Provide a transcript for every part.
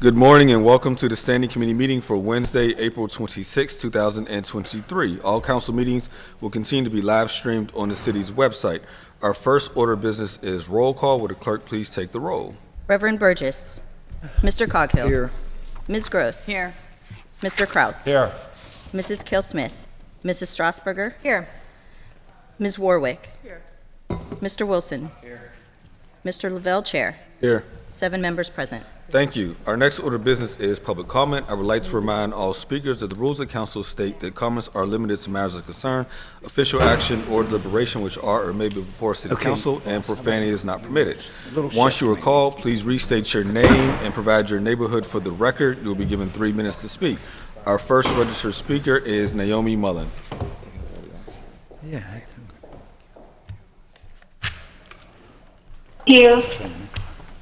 Good morning and welcome to the Standing Committee meeting for Wednesday, April 26, 2023. All council meetings will continue to be live streamed on the city's website. Our first order of business is roll call. Will the clerk please take the roll? Reverend Burgess. Mr. Coghill. Here. Ms. Gross. Here. Mr. Kraus. Here. Mrs. Kill-Smith. Mrs. Strasburger. Here. Ms. Warwick. Here. Mr. Wilson. Here. Mr. Lavelle, Chair. Here. 7 members present. Thank you. Our next order of business is public comment. I would like to remind all speakers that the rules of council state that comments are limited to matters of concern, official action, or deliberation which are or may be before city council, and profanity is not permitted. Once you are called, please restate your name and provide your neighborhood for the record. You will be given 3 minutes to speak. Our first registered speaker is Naomi Mullen. Yeah. Here,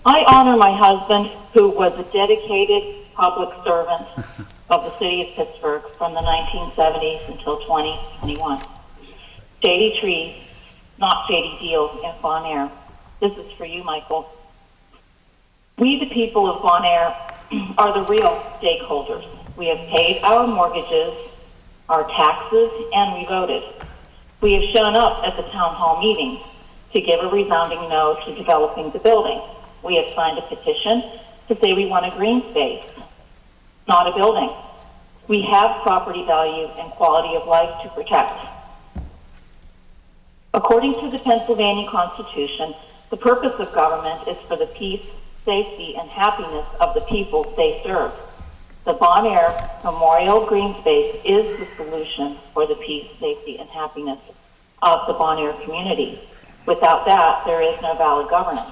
I honor my husband, who was a dedicated public servant of the city of Pittsburgh from the 1970s until 2021. Shady trees, not shady deals in Bon Air. This is for you, Michael. We, the people of Bon Air, are the real stakeholders. We have paid our mortgages, our taxes, and we voted. We have shown up at the town hall meetings to give a resounding no to developing the building. We have signed a petition to say we want a green space, not a building. We have property value and quality of life to protect. According to the Pennsylvania Constitution, the purpose of government is for the peace, safety, and happiness of the people they serve. The Bon Air Memorial Green Space is the solution for the peace, safety, and happiness of the Bon Air community. Without that, there is no valid governance.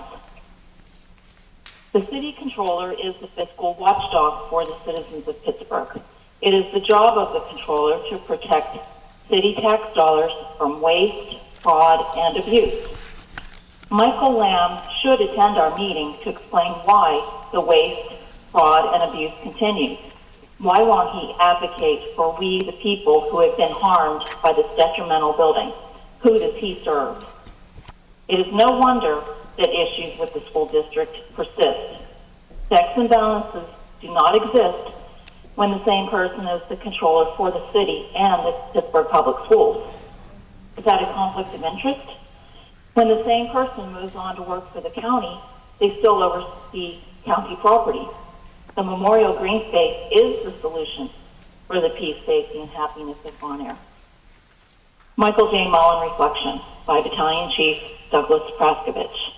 The city controller is the fiscal watchdog for the citizens of Pittsburgh. It is the job of the controller to protect city tax dollars from waste, fraud, and abuse. Michael Lamb should attend our meeting to explain why the waste, fraud, and abuse continues. Why won't he advocate for we, the people who have been harmed by this detrimental building? Who does he serve? It is no wonder that issues with the school district persist. Checks and balances do not exist when the same person is the controller for the city and the Pittsburgh Public Schools. Is that a conflict of interest? When the same person moves on to work for the county, they still oversee county property. The Memorial Green Space is the solution for the peace, safety, and happiness of Bon Air. Michael J. Mullen Reflection by Battalion Chief Douglas Praskovich.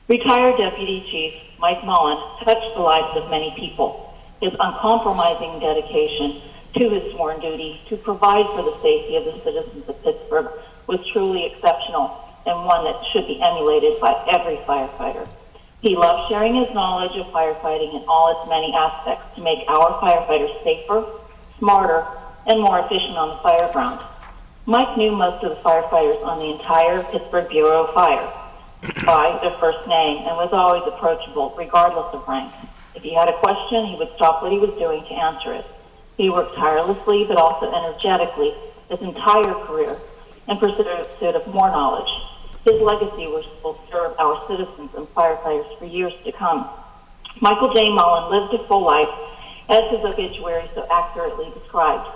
Retired Deputy Chief Mike Mullen touched the lives of many people. His uncompromising dedication to his sworn duty to provide for the safety of the citizens of Pittsburgh was truly exceptional and one that should be emulated by every firefighter. He loved sharing his knowledge of firefighting in all its many aspects to make our firefighters safer, smarter, and more efficient on the fire ground. Mike knew most of the firefighters on the entire Pittsburgh Bureau of Fire by their first name and was always approachable regardless of rank. If he had a question, he would stop what he was doing to answer it. He worked tirelessly but also energetically his entire career in pursuit of more knowledge. His legacy will serve our citizens and firefighters for years to come. Michael J. Mullen lived a full life, as his obituary so accurately described.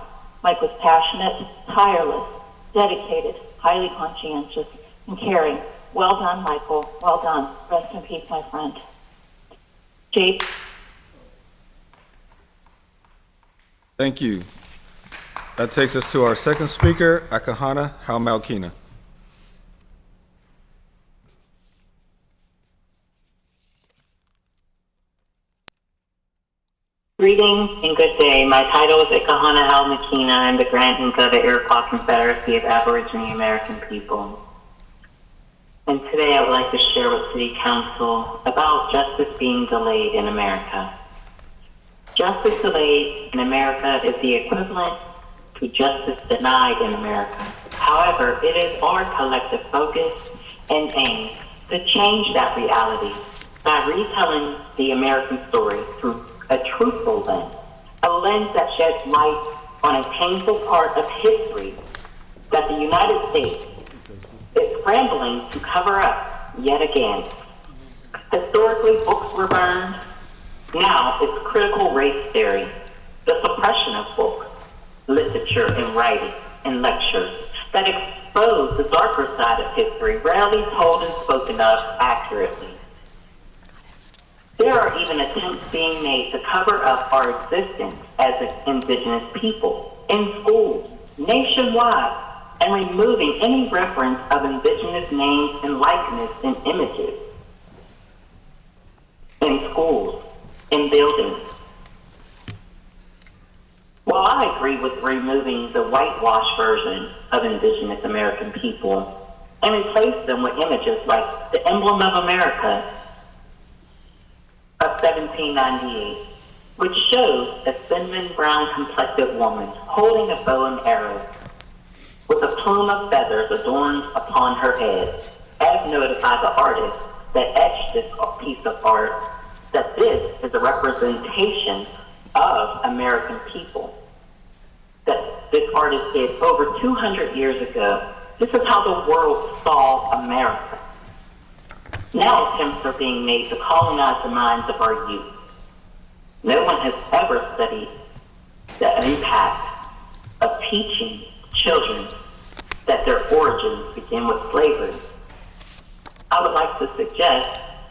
Mike was passionate, tireless, dedicated, highly conscientious, and caring. Well done, Michael. Well done. Rest in peace, my friend. Jake. Thank you. That takes us to our second speaker, Akahana Haumalkina. Greetings and good day. My title is Ikahana Haumalkina. I'm the Grant of the Iroquois Confederacy of Aboriginal American People. And today I would like to share with City Council about justice being delayed in America. Justice delayed in America is the equivalent to justice denied in America. However, it is our collective focus and aim to change that reality by retelling the American story through a truthful lens, a lens that sheds light on a painful part of history that the United States is scrambling to cover up yet again. Historically, books were burned, Now it's critical race theory, the suppression of books, literature, and writing, and lectures that expose the darker side of history, rarely told and spoken of accurately. There are even attempts being made to cover up our existence as an indigenous people in schools, nationwide, and removing any reference of indigenous names and likeness and images in schools, in buildings. While I agree with removing the whitewash version of indigenous American people and replace them with images like the emblem of America of 1798, which shows a cinnamon brown complected woman holding a bow and arrow with a plume of feathers adorned upon her head, as noted by the artist that etched this piece of art, that this is a representation of American people. That this artist did over 200 years ago. This is how the world saw America. Now attempts are being made to colonize the minds of our youth. No one has ever studied the impact of teaching children that their origins begin with slavery. I would like to suggest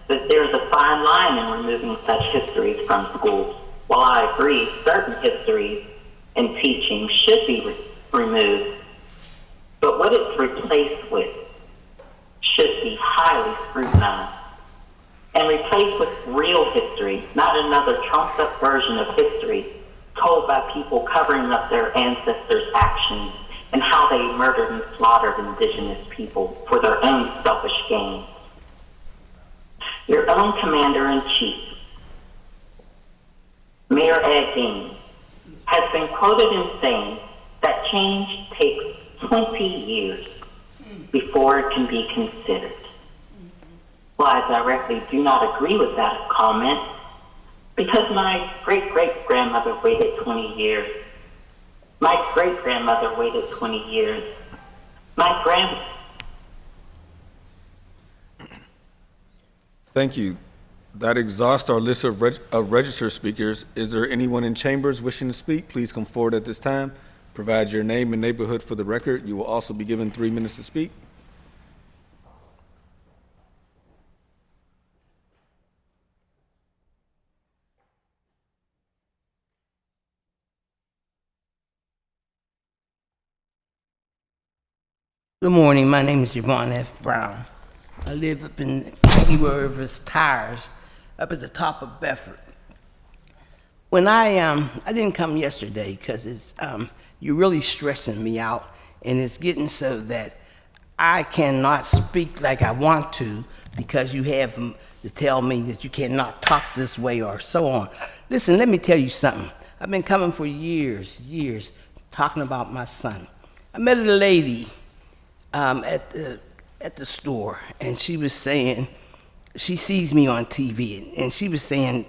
that there is a fine line in removing such histories from schools. While I agree certain histories and teaching should be removed, but what it's replaced with should be highly scrutinized and replaced with real history, not another trumped up version of history told by people covering up their ancestors' actions and how they murdered and slaughtered indigenous people for their own selfish gain. Your own commander-in-chief, Mayor Ed Dean, has been quoted in saying that change takes 20 years before it can be considered. Well, I directly do not agree with that comment because my great-great-grandmother waited 20 years. My great-grandmother waited 20 years. Thank you. That exhausts our list of registered speakers. Is there anyone in chambers wishing to speak? Please come forward at this time. Provide your name and neighborhood for the record. You will also be given 3 minutes to speak. Good morning. My name is Yvonne F. Brown. I live up in Irvis Tires, up at the top of Bedford. When I didn't come yesterday because it's you're really stressing me out, and it's getting so that I cannot speak like I want to because you have to tell me that you cannot talk this way or so on. Listen, let me tell you something. I've been coming for years, talking about my son. I met a lady at the store, and she was saying, she sees me on TV, and she was saying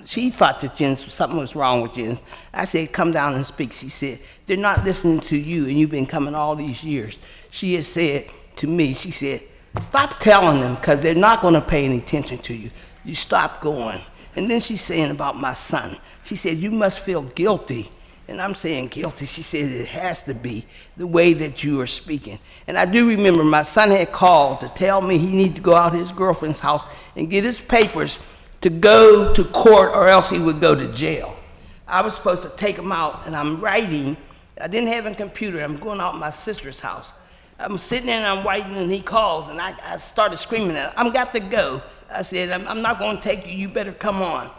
she thought that something was wrong with Jens. I said, come down and speak. She said, they're not listening to you, and you've been coming all these years. She has said to me, she said, stop telling them, because they're not going to pay any attention to you. You stop going. And then she's saying about my son. She said, you must feel guilty. And I'm saying guilty. She said it has to be the way that you are speaking. And I do remember my son had called to tell me he needed to go out to his girlfriend's house and get his papers to go to court or else he would go to jail. I was supposed to take him out, and I'm writing. I didn't have a computer. I'm going out to my sister's house. I'm sitting there and I'm writing, and he calls, and I started screaming at him, I've got to go. I said, I'm not going to take you. You better come on.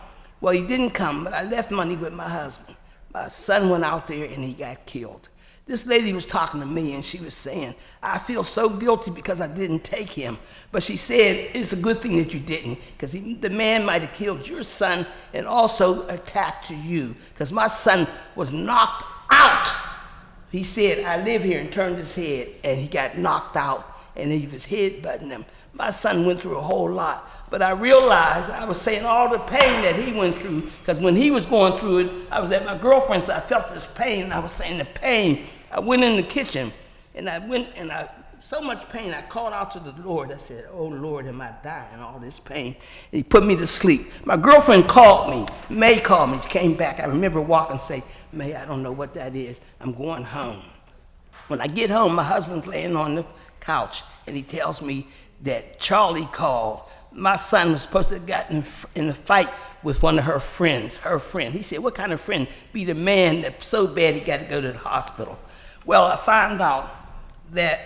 Well, he didn't come, but I left money with my husband. My son went out there and he got killed. This lady was talking to me, and she was saying, I feel so guilty because I didn't take him. But she said, it's a good thing that you didn't, because the man might have killed your son and also attacked you, because my son was knocked out. He said, I live here, and turned his head, and he got knocked out, and he was headbutting him. My son went through a whole lot. But I realized I was saying all the pain that he went through, because when he was going through it, I was at my girlfriend's, I felt this pain, and I was saying the pain. I went in the kitchen, and I went and I so much pain. I called out to the Lord. I said, "Oh Lord, am I dying? All this pain." And he put me to sleep. My girlfriend called me. May called me. She came back. I remember walking and say, "May, I don't know what that is. I'm going home." When I get home, my husband's laying on the couch, and he tells me that Charlie called. My son was supposed to have gotten in a fight with one of her friends, her friend. He said, "What kind of friend?" Be the man that's so bad he got to go to the hospital. Well, I found out that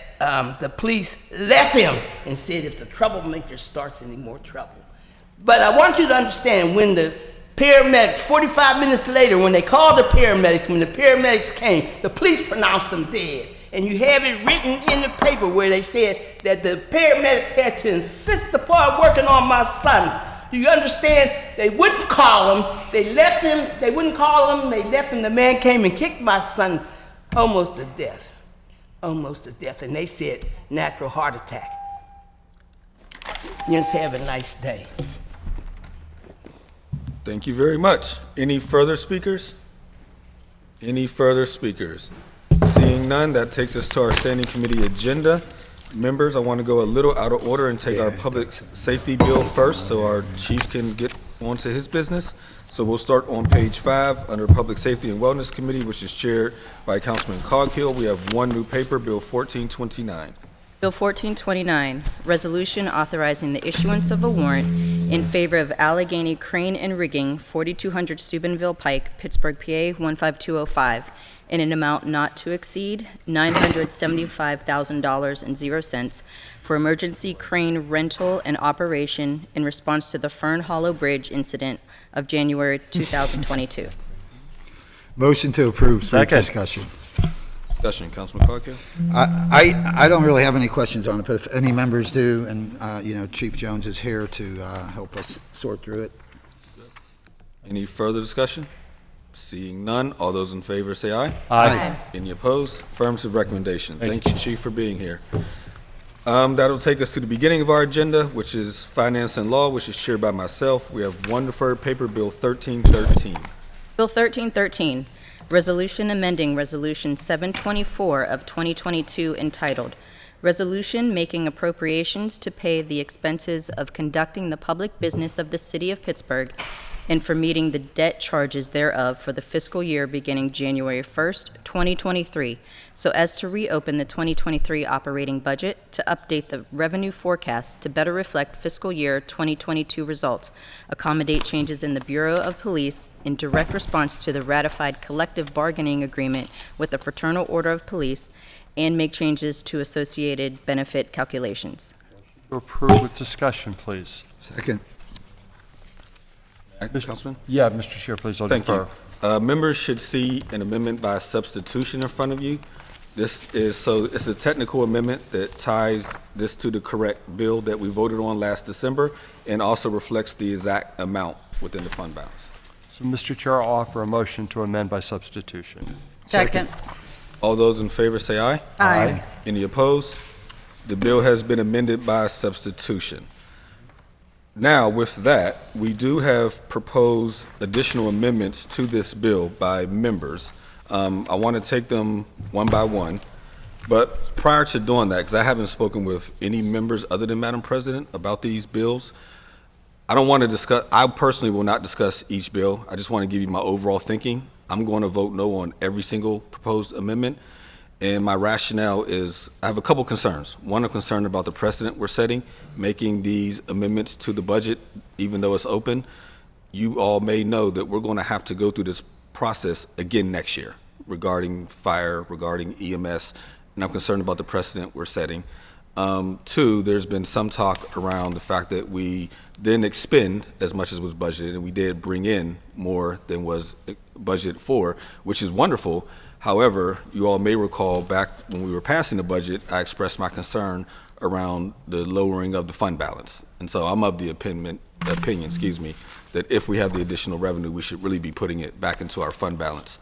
the police left him and said, if the troublemaker starts any more trouble. But I want you to understand, when the paramedics, 45 minutes later, when they called the paramedics, when the paramedics came, the police pronounced them dead. And you have it written in the paper where they said that the paramedics had to insist upon working on my son. Do you understand? They wouldn't call him. They left him. They wouldn't call him. They left him. The man came and kicked my son almost to death. Almost to death. And they said natural heart attack. You just have a nice day. Thank you very much. Any further speakers? Any further speakers? Seeing none, that takes us to our standing committee agenda. Members, I want to go a little out of order and take our public safety bill first so our chief can get onto his business. So we'll start on page 5 under Public Safety and Wellness Committee, which is chaired by Councilman Coghill. We have one new paper, Bill 1429. Bill 1429, resolution authorizing the issuance of a warrant in favor of Allegheny Crane and Rigging, 4200 Steubenville Pike, Pittsburgh, PA 15205, in an amount not to exceed $975,000.00 for emergency crane rental and operation in response to the Fern Hollow Bridge incident of January 2022. Motion to approve. Brief Second. discussion. Discussion, Councilman Coghill. I don't really have any questions on it, but if any members do, and, Chief Jones is here to help us sort through it. Any further discussion? Seeing none, all those in favor say aye. Aye. Any opposed? Affirmative recommendation. Thank you, Chief, for being here. That'll take us to the beginning of our agenda, which is Finance and Law, which is chaired by myself. We have one deferred paper, Bill 1313. Bill 1313, resolution amending Resolution 724 of 2022 entitled, Resolution Making Appropriations to Pay the Expenses of Conducting the Public Business of the City of Pittsburgh and for meeting the debt charges thereof for the fiscal year beginning January 1st, 2023, so as to reopen the 2023 operating budget, to update the revenue forecast to better reflect fiscal year 2022 results, accommodate changes in the Bureau of Police in direct response to the ratified collective bargaining agreement with the Fraternal Order of Police, and make changes to associated benefit calculations. To approve with discussion, please. Second. Councilman? Yeah, Mr. Chair, please, I'll Thank defer. you. Members should see an amendment by substitution in front of you. This is, so it's a technical amendment that ties this to the correct bill that we voted on last December and also reflects the exact amount within the fund balance. So, Mr. Chair, I'll offer a motion to amend by substitution. Second. All those in favor say aye. Aye. Any opposed? The bill has been amended by substitution. Now, with that, we do have proposed additional amendments to this bill by members. I want to take them one by one, but prior to doing that, because I haven't spoken with any members other than Madam President about these bills, I personally will not discuss each bill. I just want to give you my overall thinking. I'm going to vote no on every single proposed amendment. And my rationale is, I have a couple concerns. One, I'm concerned about the precedent we're setting, making these amendments to the budget, even though it's open. You all may know that we're going to have to go through this process again next year regarding fire, regarding EMS, and I'm concerned about the precedent we're setting. Two, there's been some talk around the fact that we didn't expend as much as was budgeted, and we did bring in more than was budgeted for, which is wonderful. However, you all may recall back when we were passing the budget, I expressed my concern around the lowering of the fund balance. And so I'm of the opinion, that if we have the additional revenue, we should really be putting it back into our fund balance.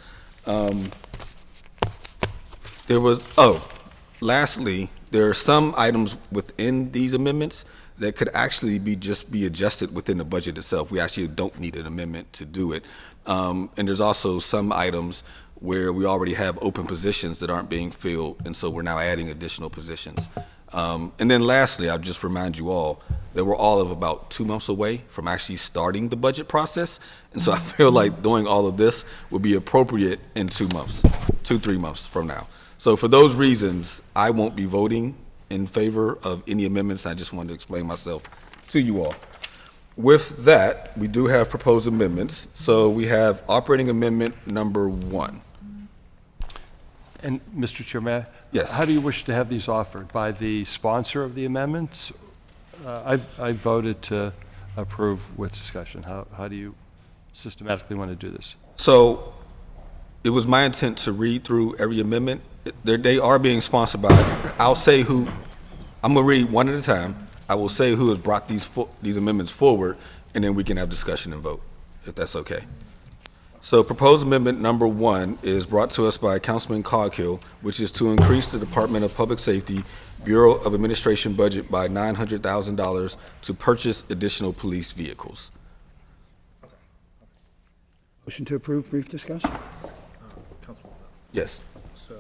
Lastly, there are some items within these amendments that could actually be adjusted within the budget itself. We actually don't need an amendment to do it. And there's also some items where we already have open positions that aren't being filled, and so we're now adding additional positions. And then lastly, I'll just remind you all that we're all of about 2 months away from actually starting the budget process. And so I feel like doing all of this would be appropriate in 2 months, 3 months from now. So for those reasons, I won't be voting in favor of any amendments. I just wanted to explain myself to you all. With that, we do have proposed amendments. So we have operating amendment number 1. And, Mr. Chair, may I? Yes. How do you wish to have these offered? By the sponsor of the amendments? I voted to approve with discussion. How do you systematically want to do this? So it was my intent to read through every amendment. They are being sponsored by, I'll say who, I'm going to read one at a time. I will say who has brought these amendments forward, and then we can have discussion and vote, if that's okay. So proposed amendment number 1 is brought to us by Councilman Coghill, which is to increase the Department of Public Safety Bureau of Administration budget by $900,000 to purchase additional police vehicles. Motion to approve, brief discussion? Councilman. Yes. So,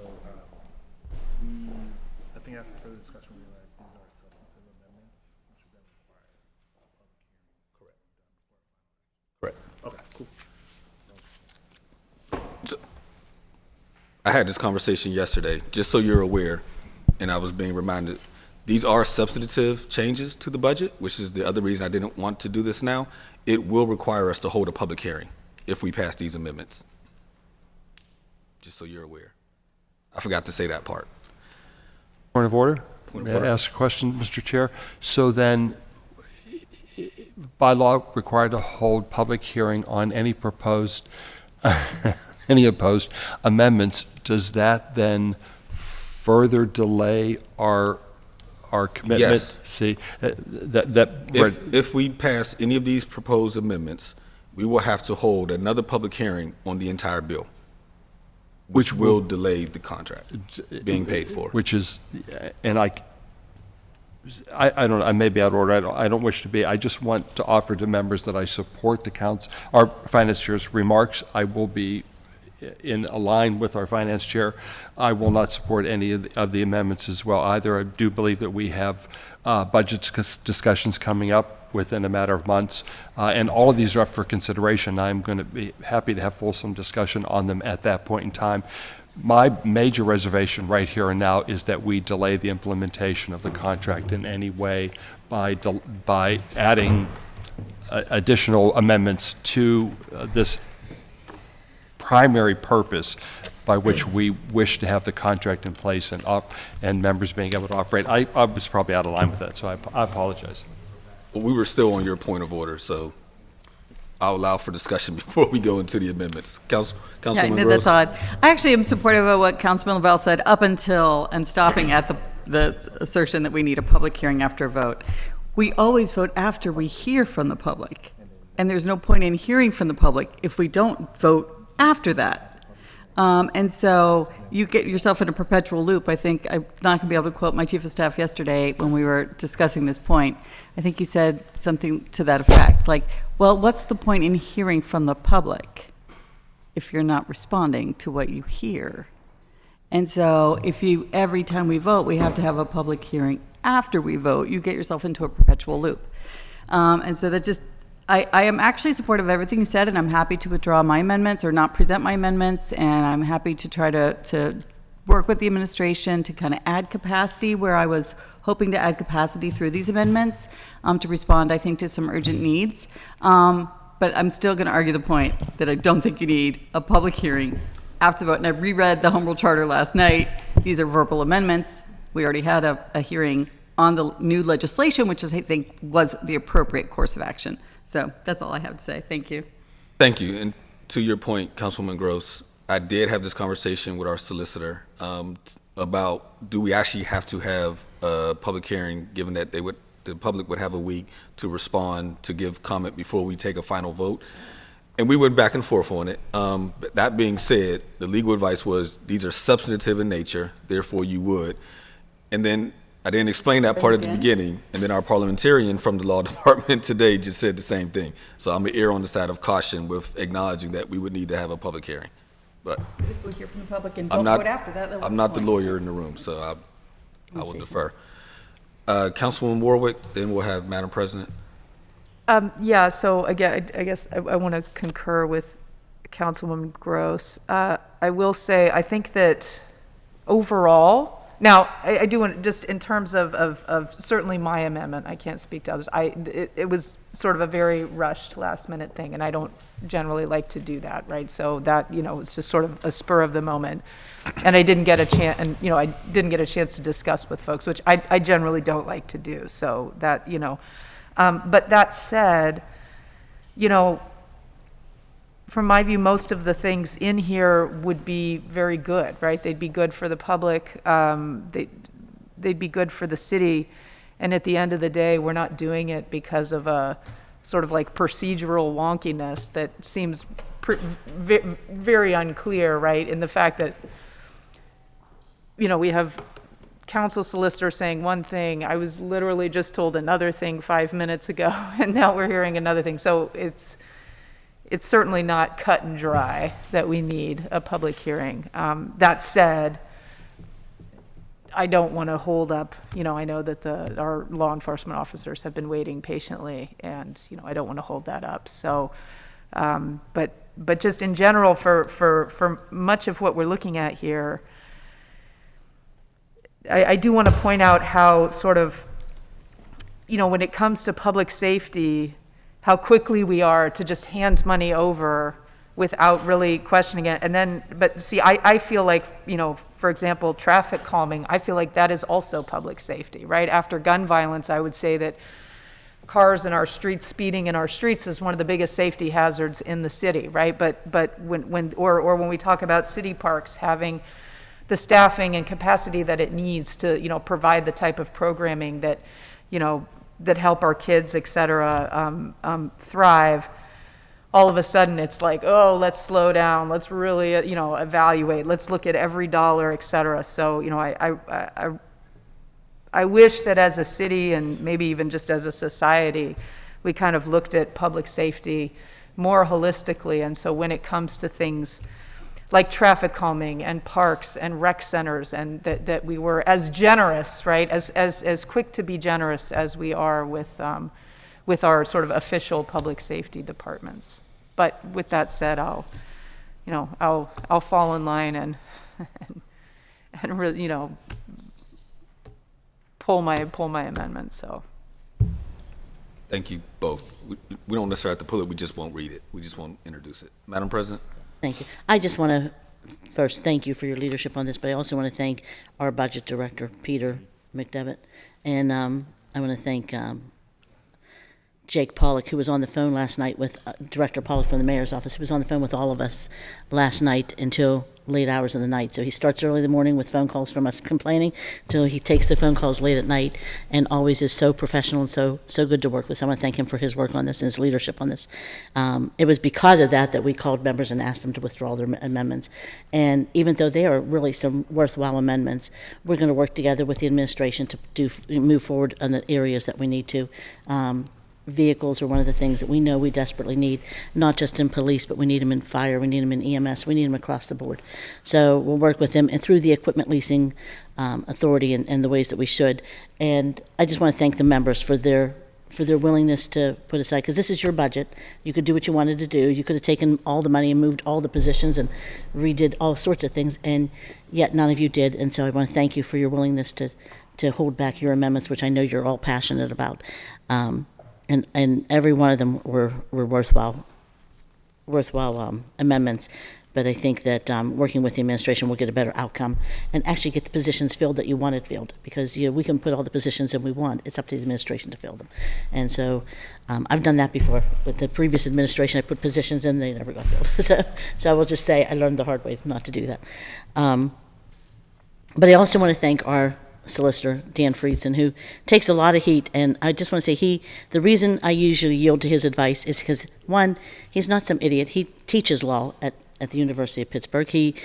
I think after further discussion, we realized these are substantive amendments, which would then require a public hearing. Correct. Okay, cool. I had this conversation yesterday, just so you're aware, and I was being reminded, these are substantive changes to the budget, which is the other reason I didn't want to do this now. It will require us to hold a public hearing if we pass these amendments. Just so you're aware. I forgot to say that part. Point of order? Point of May order. I ask a question, Mr. Chair? So then, by law, required to hold public hearing on any proposed, any opposed amendments, does that then further delay our commitment? Yes. See, If we pass any of these proposed amendments, we will have to hold another public hearing on the entire bill, which will delay the contract being paid for. which is, and I don't know, I may be out of order, I don't wish to be, I just want to offer to members that I support our finance chair's remarks. I will be in line with our finance chair. I will not support any of the amendments as well either. I do believe that we have budget discussions coming up within a matter of months, and all of these are up for consideration. I'm going to be happy to have fulsome discussion on them at that point in time. My major reservation right here and now is that we delay the implementation of the contract in any way by adding additional amendments to this primary purpose by which we wish to have the contract in place and members being able to operate. I was probably out of line with that, so I apologize. Well, we were still on your point of order, so I'll allow for discussion before we go into the amendments. Councilwoman Yeah, Gross? that's odd. I actually am supportive of what Councilman Lavelle said up until and stopping at the assertion that we need a public hearing after a vote. We always vote after we hear from the public, and there's no point in hearing from the public if we don't vote after that. And so you get yourself in a perpetual loop. I think I'm not going to be able to quote my chief of staff yesterday when we were discussing this point. I think he said something to that effect, like, well, what's the point in hearing from the public if you're not responding to what you hear? And so if every time we vote, we have to have a public hearing after we vote, you get yourself into a perpetual loop. And so that just, I am actually supportive of everything you said, and I'm happy to withdraw my amendments or not present my amendments, and I'm happy to try to work with the administration to kind of add capacity where I was hoping to add capacity through these amendments to respond, I think, to some urgent needs. But I'm still going to argue the point that I don't think you need a public hearing after the vote. And I reread the Home Rule Charter last night. These are verbal amendments. We already had a hearing on the new legislation, which is, I think, was the appropriate course of action. So that's all I have to say. Thank you. Thank you. And to your point, Councilwoman Gross, I did have this conversation with our solicitor about do we actually have to have a public hearing, given that the public would have a week to respond, to give comment before we take a final vote. And we went back and forth on it. But that being said, the legal advice was these are substantive in nature, therefore you would. And then I didn't explain that part at the beginning, and then our parliamentarian from the law department today just said the same thing. So I'm going to err on the side of caution with acknowledging that we would need to have a public hearing. but If we hear from the public and I'm don't not, vote after that, I'm not the lawyer in the room, so I will defer. Councilwoman Warwick, then we'll have Madam President. Yeah, so again, I guess I want to concur with Councilwoman Gross. I will say, I think that overall, now, I do want, just in terms of certainly my amendment, I can't speak to others. It was sort of a very rushed last minute thing, and I don't generally like to do that, right? So that, it's just sort of a spur of the moment. And I didn't get a chance, and, I didn't get a chance to discuss with folks, which I generally don't like to do. So that, but that said, from my view, most of the things in here would be very good, right? They'd be good for the public. They'd be good for the city. And at the end of the day, we're not doing it because of a sort of like procedural wonkiness that seems very unclear, right? In the fact that, we have council solicitor saying one thing. I was literally just told another thing 5 minutes ago, and now we're hearing another thing. So it's certainly not cut and dry that we need a public hearing. That said, I don't want to hold up, I know that our law enforcement officers have been waiting patiently, and, I don't want to hold that up. So, but just in general, for much of what we're looking at here, I do want to point out how sort of, when it comes to public safety, how quickly we are to just hand money over without really questioning it. And then, but see, I feel like, for example, traffic calming, I feel like that is also public safety, right? After gun violence, I would say that cars in our streets, speeding in our streets is one of the biggest safety hazards in the city, right? But when we talk about city parks having the staffing and capacity that it needs to, provide the type of programming that, that help our kids, et cetera, thrive, all of a sudden it's like, oh, let's slow down, let's really, evaluate, let's look at every dollar, et cetera. So, I wish that as a city and maybe even just as a society, we kind of looked at public safety more holistically. And so when it comes to things like traffic calming and parks and rec centers, and that we were as generous, right, as quick to be generous as we are with our sort of official public safety departments. But with that said, I'll fall in line and really, pull my amendment. So. Thank you both. We don't necessarily have to pull it, we just won't read it. We just won't introduce it. Madam President? Thank you. I just want to first thank you for your leadership on this, but I also want to thank our budget director, Peter McDevitt, and I want to thank Jake Pollock, who was on the phone last night with Director Pollock from the mayor's office. He was on the phone with all of us last night until late hours of the night. So he starts early in the morning with phone calls from us complaining till he takes the phone calls late at night, and always is so professional and so good to work with. So I want to thank him for his work on this and his leadership on this. It was because of that we called members and asked them to withdraw their amendments. And even though they are really some worthwhile amendments, we're going to work together with the administration to move forward on the areas that we need to. Vehicles are one of the things that we know we desperately need, not just in police, but we need them in fire, we need them in EMS, we need them across the board. So we'll work with them and through the equipment leasing authority and the ways that we should. And I just want to thank the members for their willingness to put aside, because this is your budget. You could do what you wanted to do. You could have taken all the money and moved all the positions and redid all sorts of things, and yet none of you did. And so I want to thank you for your willingness to hold back your amendments, which I know you're all passionate about. And every one of them were worthwhile amendments. But I think that working with the administration will get a better outcome and actually get the positions filled that you wanted filled. Because we can put all the positions that we want. It's up to the administration to fill them. And so I've done that before. With the previous administration, I put positions in, they never got filled. So I will just say I learned the hard way not to do that. But I also want to thank our solicitor, Dan Friedson, who takes a lot of heat, and I just want to say the reason I usually yield to his advice is because, one, he's not some idiot. He teaches law at the University of Pittsburgh. He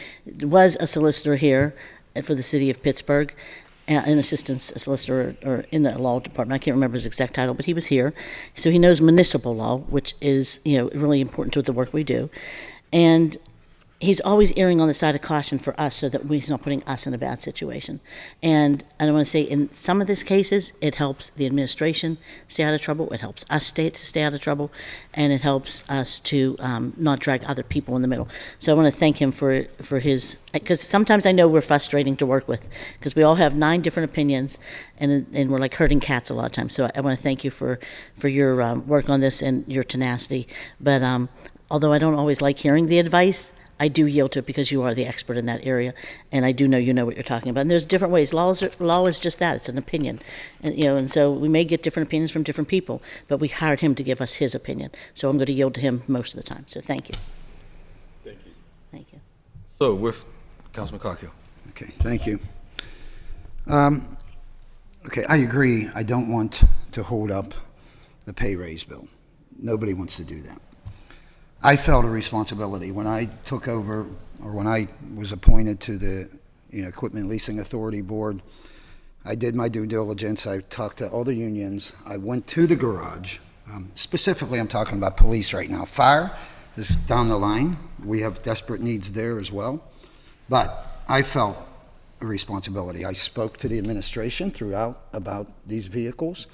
was a solicitor here for the city of Pittsburgh, an assistant solicitor or in the law department. I can't remember his exact title, but he was here. So he knows municipal law, which is really important to the work we do. And he's always erring on the side of caution for us so that he's not putting us in a bad situation. And I want to say in some of these cases, it helps the administration stay out of trouble, it helps us to stay out of trouble, and it helps us to not drag other people in the middle. So I want to thank him for his, because sometimes I know we're frustrating to work with, because we all have 9 different opinions, and we're like herding cats a lot of times. So I want to thank you for your work on this and your tenacity. But although I don't always like hearing the advice, I do yield to it because you are the expert in that area, and I do know you know what you're talking about. And there's different ways. Law is just that; it's an opinion, and so we may get different opinions from different people. But we hired him to give us his opinion, so I'm going to yield to him most of the time. So thank you. Thank you. Thank you. So with Councilman Cocchio. Okay, thank you. Okay, I agree. I don't want to hold up the pay raise bill. Nobody wants to do that. I felt a responsibility when I took over, or when I was appointed to the Equipment Leasing Authority Board. I did my due diligence. I talked to all the unions. I went to the garage. Specifically, I'm talking about police right now. Fire is down the line. We have desperate needs there as well. But I felt a responsibility. I spoke to the administration throughout about these vehicles.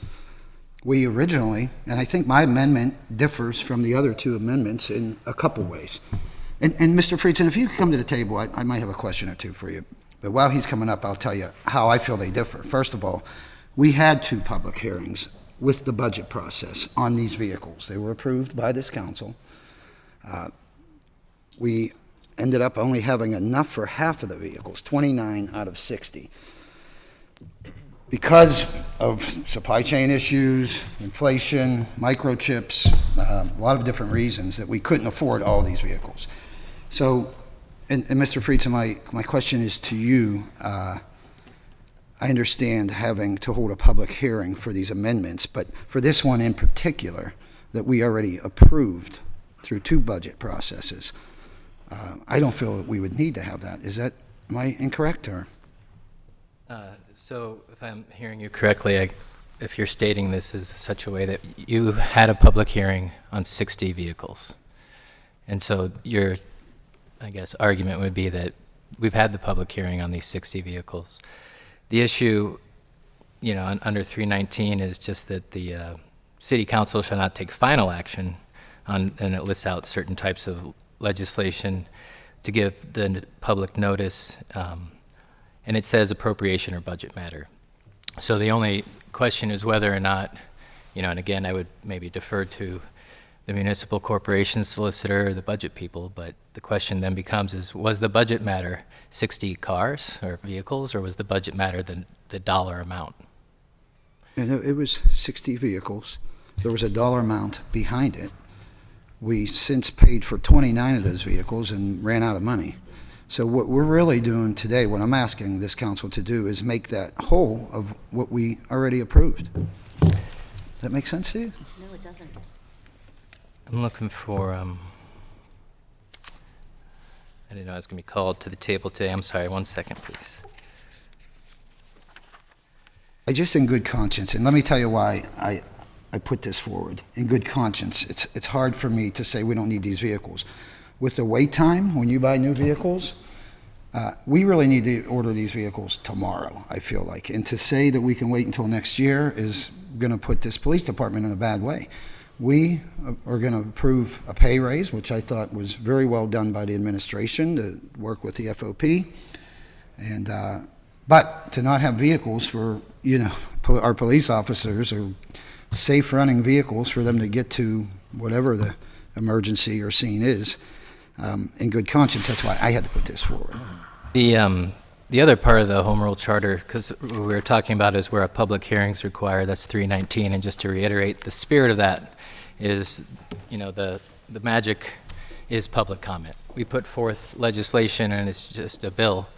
We originally, and I think my amendment differs from the other 2 amendments in a couple ways. And Mr. Friedson, if you could come to the table, I might have a question or 2 for you. But while he's coming up, I'll tell you how I feel they differ. First of all, we had 2 public hearings with the budget process on these vehicles. They were approved by this council. We ended up only having enough for half of the vehicles, 29 out of 60. Because of supply chain issues, inflation, microchips, a lot of different reasons that we couldn't afford all these vehicles. So, and Mr. Friedson, my question is to you. I understand having to hold a public hearing for these amendments, but for this one in particular that we already approved through 2 budget processes, I don't feel that we would need to have that. Am I incorrect, or? So if I'm hearing you correctly, if you're stating this in such a way that you had a public hearing on 60 vehicles, and so your, I guess, argument would be that we've had the public hearing on these 60 vehicles. The issue, under 319 is just that the City Council shall not take final action on, and it lists out certain types of legislation to give the public notice, and it says appropriation or budget matter. So the only question is whether or not, and again, I would maybe defer to the municipal corporation solicitor or the budget people, but the question then becomes was the budget matter 60 cars or vehicles, or was the budget matter the dollar amount? And it was 60 vehicles. There was a dollar amount behind it. We since paid for 29 of those vehicles and ran out of money. So what we're really doing today, what I'm asking this council to do, is make that whole of what we already approved. Does that make sense to you? No, it doesn't. I'm looking for, I didn't know I was going to be called to the table today. I'm sorry, 1 second, please. I just, in good conscience, and let me tell you why I put this forward. In good conscience, it's hard for me to say we don't need these vehicles. With the wait time, when you buy new vehicles, we really need to order these vehicles tomorrow, I feel like. And to say that we can wait until next year is going to put this police department in a bad way. We are going to approve a pay raise, which I thought was very well done by the administration to work with the FOP. And but to not have vehicles for, our police officers, or safe running vehicles for them to get to whatever the emergency or scene is, in good conscience, that's why I had to put this forward. The other part of the Home Rule Charter, because what we were talking about is where a public hearing's required, that's 319, and just to reiterate, the spirit of that is, the magic is public comment. We put forth legislation and it's just a bill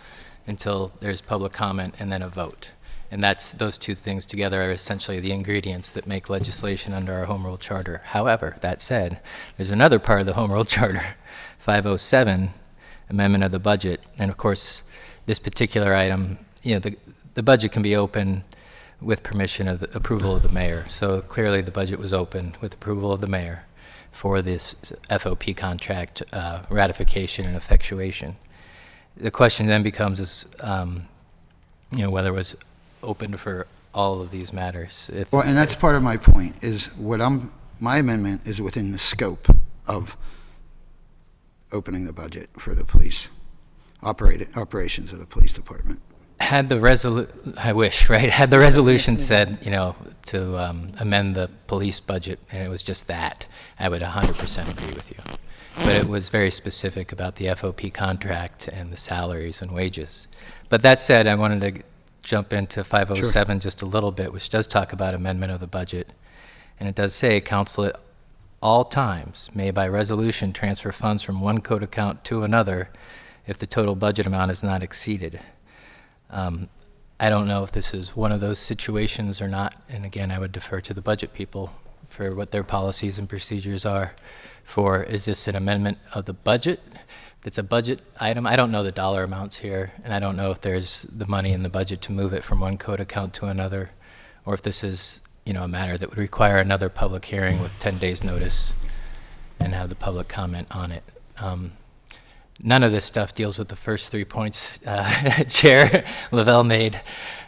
until there's public comment and then a vote. And those 2 things together are essentially the ingredients that make legislation under our Home Rule Charter. However, that said, there's another part of the Home Rule Charter, 507, amendment of the budget. And of course, this particular item, the budget can be open with permission of the approval of the mayor. So clearly the budget was open with approval of the mayor for this FOP contract ratification and effectuation. The question then becomes is, whether it was open for all of these matters. Well, and that's part of my point, is my amendment is within the scope of opening the budget for the police, operations of the police department. Had the Had the resolution said, to amend the police budget, and it was just that, I would 100% agree with you. But it was very specific about the FOP contract and the salaries and wages. But that said, I wanted to jump into 507 just a little bit, which does talk about amendment of the budget. And it does say, council at all times may by resolution transfer funds from one code account to another if the total budget amount is not exceeded. I don't know if this is one of those situations or not, and again, I would defer to the budget people for what their policies and procedures are for, is this an amendment of the budget? It's a budget item. I don't know the dollar amounts here, and I don't know if there's the money in the budget to move it from one code account to another, or if this is, a matter that would require another public hearing with 10 days notice and have the public comment on it. None of this stuff deals with the first 3 points Chair Lavelle made.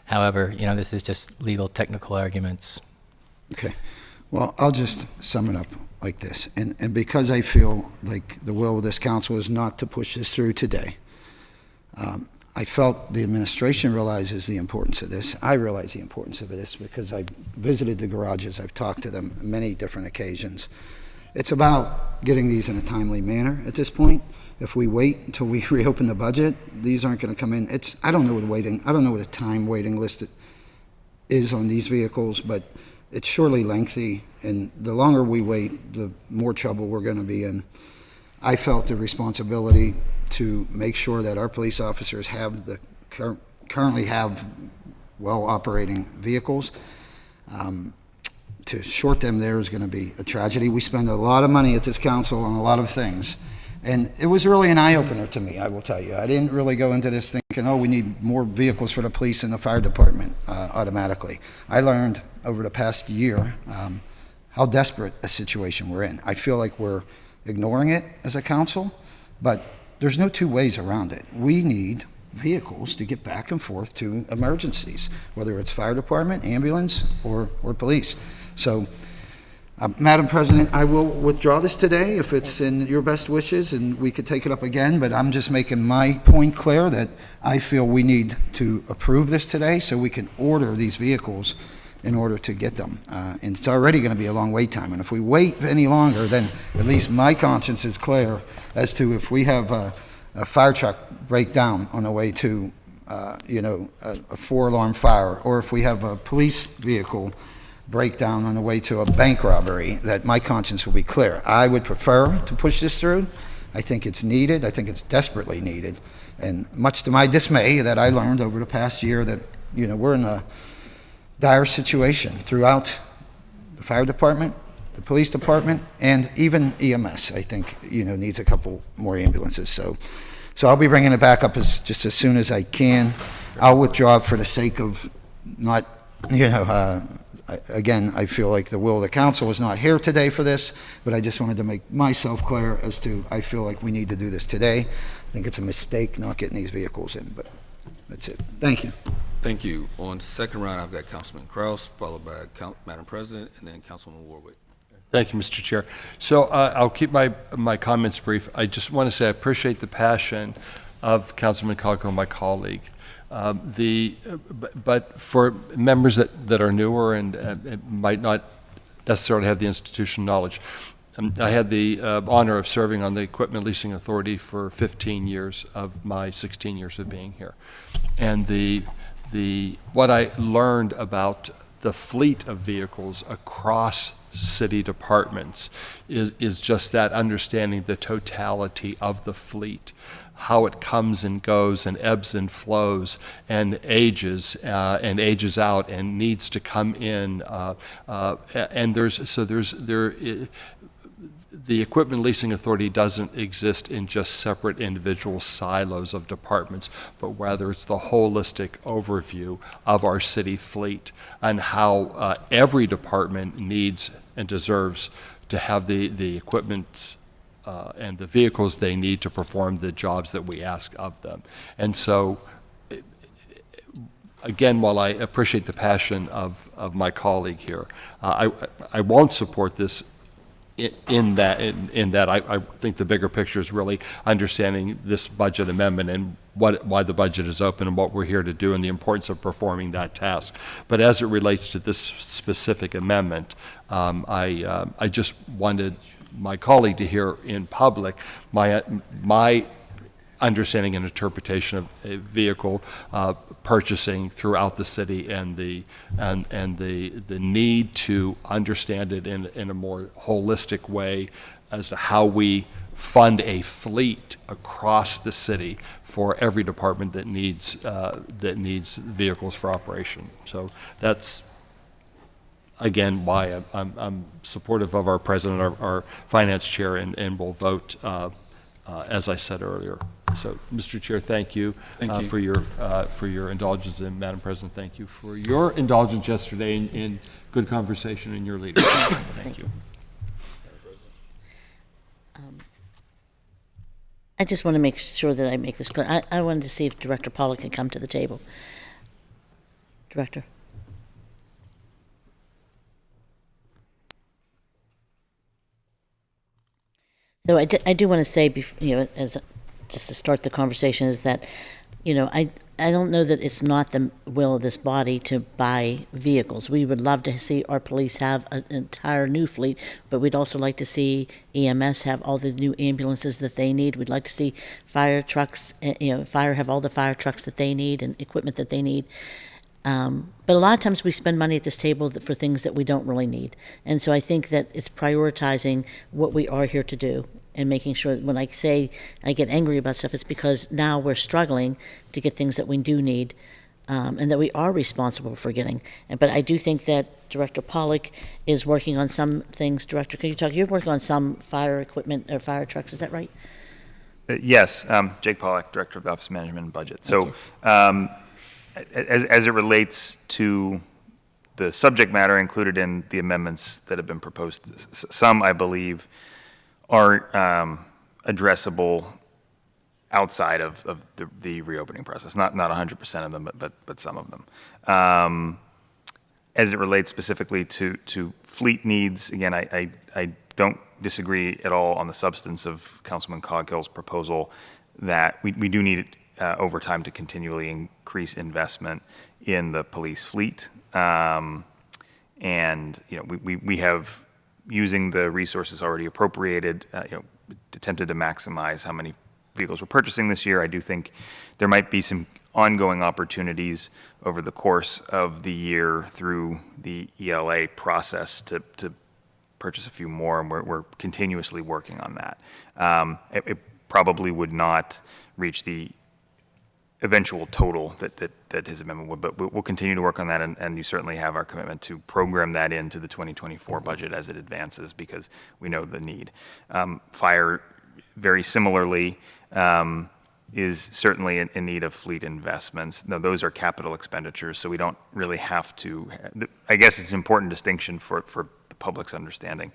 However, this is just legal technical arguments. Okay. Well, I'll just sum it up like this. And because I feel like the will of this council is not to push this through today, I felt the administration realizes the importance of this. I realize the importance of this because I visited the garages. I've talked to them on many different occasions. It's about getting these in a timely manner at this point. If we wait until we reopen the budget, these aren't going to come in. I don't know what the time waiting list is on these vehicles, but it's surely lengthy, and the longer we wait, the more trouble we're going to be in. I felt the responsibility to make sure that our police officers have currently have well-operating vehicles. To short them there is going to be a tragedy. We spend a lot of money at this council on a lot of things, and it was really an eye-opener to me, I will tell you. I didn't really go into this thinking, we need more vehicles for the police and the fire department automatically. I learned over the past year how desperate a situation we're in. I feel like we're ignoring it as a council, but there's no two ways around it. We need vehicles to get back and forth to emergencies, whether it's fire department, ambulance, or police. So, Madam President, I will withdraw this today if it's in your best wishes, and we could take it up again, but I'm just making my point clear that I feel we need to approve this today so we can order these vehicles in order to get them. And it's already going to be a long wait time, and if we wait any longer, then at least my conscience is clear as to if we have a fire truck break down on the way to, a 4-alarm fire, or if we have a police vehicle breakdown on the way to a bank robbery, that my conscience will be clear. I would prefer to push this through. I think it's needed. I think it's desperately needed. And much to my dismay that I learned over the past year that, we're in a dire situation throughout the fire department, the police department, and even EMS, I think, needs a couple more ambulances. So I'll be bringing it back up just as soon as I can. I'll withdraw for the sake of not, again, I feel like the will of the council is not here today for this, but I just wanted to make myself clear as to I feel like we need to do this today. I think it's a mistake not getting these vehicles in, but that's it. Thank you. Thank you. On second round, I've got Councilman Kraus, followed by Madam President, and then Councilman Warwick. Thank you, Mr. Chair. So I'll keep my comments brief. I just want to say I appreciate the passion of Councilman Calco, my colleague. But for members that are newer and might not necessarily have the institutional knowledge, I had the honor of serving on the Equipment Leasing Authority for 15 years of my 16 years of being here. And what I learned about the fleet of vehicles across city departments is just that, understanding the totality of the fleet, how it comes and goes and ebbs and flows and ages out and needs to come in, and the Equipment Leasing Authority doesn't exist in just separate individual silos of departments, but rather it's the holistic overview of our city fleet and how every department needs and deserves to have the equipment and the vehicles they need to perform the jobs that we ask of them. And so, again, while I appreciate the passion of my colleague here, I won't support this in that I think the bigger picture is really understanding this budget amendment and why the budget is open and what we're here to do and the importance of performing that task. But as it relates to this specific amendment, I just wanted my colleague to hear in public my understanding and interpretation of a vehicle purchasing throughout the city and the need to understand it in a more holistic way as to how we fund a fleet across the city for every department that needs vehicles for operation. So that's again why I'm supportive of our president, our finance chair, and will vote as I said earlier. So, Mr. Chair, thank you, for your indulgence, and Madam President, thank you for your indulgence yesterday in good conversation and your leadership. Thank you. I just want to make sure that I make this clear. I wanted to see if Director Pollock could come to the table. Director. So I do want to say, as just to start the conversation, is that, I don't know that it's not the will of this body to buy vehicles. We would love to see our police have an entire new fleet, but we'd also like to see EMS have all the new ambulances that they need. We'd like to see fire trucks, fire have all the fire trucks that they need and equipment that they need. But a lot of times we spend money at this table for things that we don't really need. And so I think that it's prioritizing what we are here to do and making sure that when I say I get angry about stuff, it's because now we're struggling to get things that we do need and that we are responsible for getting. But I do think that Director Pollock is working on some things. Director, can you talk? You're working on some fire equipment or fire trucks, is that right? Yes, Jake Pollock, Director of the Office of Management and Budget. So as it relates to the subject matter included in the amendments that have been proposed, some, I believe, are addressable outside of the reopening process. Not 100% of them, but some of them. As it relates specifically to fleet needs, again, I don't disagree at all on the substance of Councilman Coghill's proposal that we do need over time to continually increase investment in the police fleet. And we have, using the resources already appropriated, attempted to maximize how many vehicles we're purchasing this year. I do think there might be some ongoing opportunities over the course of the year through the ELA process to purchase a few more, and we're continuously working on that. It probably would not reach the eventual total that his amendment would, but we'll continue to work on that, and you certainly have our commitment to program that into the 2024 budget as it advances, because we know the need. Fire, very similarly, is certainly in need of fleet investments. Now, those are capital expenditures, so we don't really have to, I guess it's an important distinction for the public's understanding.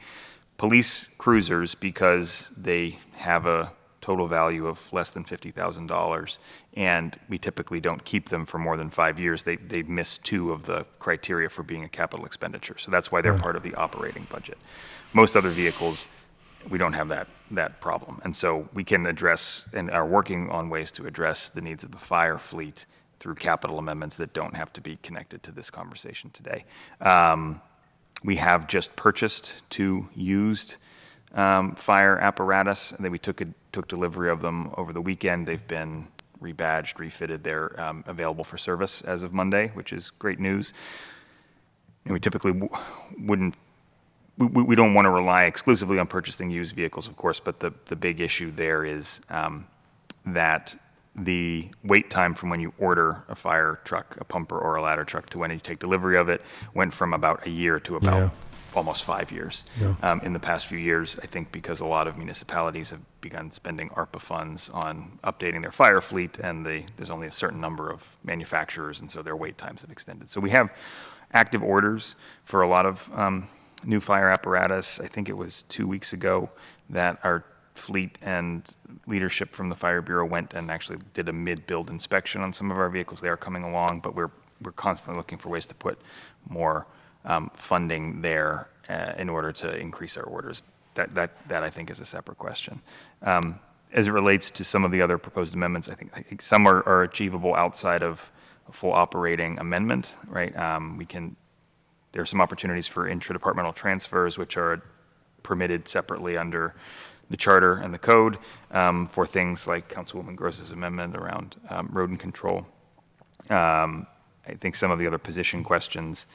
Police cruisers, because they have a total value of less than $50,000, and we typically don't keep them for more than 5 years. They miss 2 of the criteria for being a capital expenditure, so that's why they're part of the operating budget. Most other vehicles, we don't have that problem, and so we can address and are working on ways to address the needs of the fire fleet through capital amendments that don't have to be connected to this conversation today. We have just purchased 2 used fire apparatus, and then we took delivery of them over the weekend. They've been rebadged, refitted. They're available for service as of Monday, which is great news. And we typically wouldn't, we don't want to rely exclusively on purchasing used vehicles, of course, but the big issue there is that the wait time from when you order a fire truck, a pumper, or a ladder truck to when you take delivery of it went from about a year to about almost 5 years. In the past few years, I think because a lot of municipalities have begun spending ARPA funds on updating their fire fleet, and there's only a certain number of manufacturers, and so their wait times have extended. So we have active orders for a lot of new fire apparatus. I think it was 2 weeks ago that our fleet and leadership from the Fire Bureau went and actually did a mid-build inspection on some of our vehicles. They are coming along, but we're constantly looking for ways to put more funding there in order to increase our orders. That I think is a separate question. As it relates to some of the other proposed amendments, I think some are achievable outside of a full operating amendment, right? There are some opportunities for intradepartmental transfers, which are permitted separately under the charter and the code for things like Councilwoman Gross's amendment around rodent control. I think some of the other position questions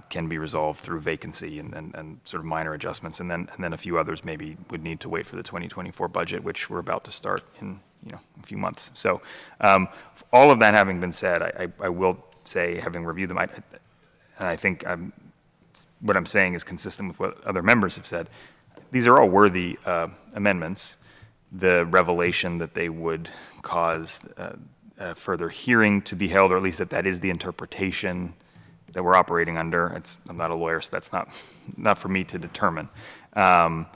can be resolved through vacancy and sort of minor adjustments, and then a few others maybe would need to wait for the 2024 budget, which we're about to start in a few months. So all of that having been said, I will say, having reviewed them, and I think what I'm saying is consistent with what other members have said. These are all worthy amendments. The revelation that they would cause a further hearing to be held, or at least that is the interpretation that we're operating under. I'm not a lawyer, so that's not for me to determine. And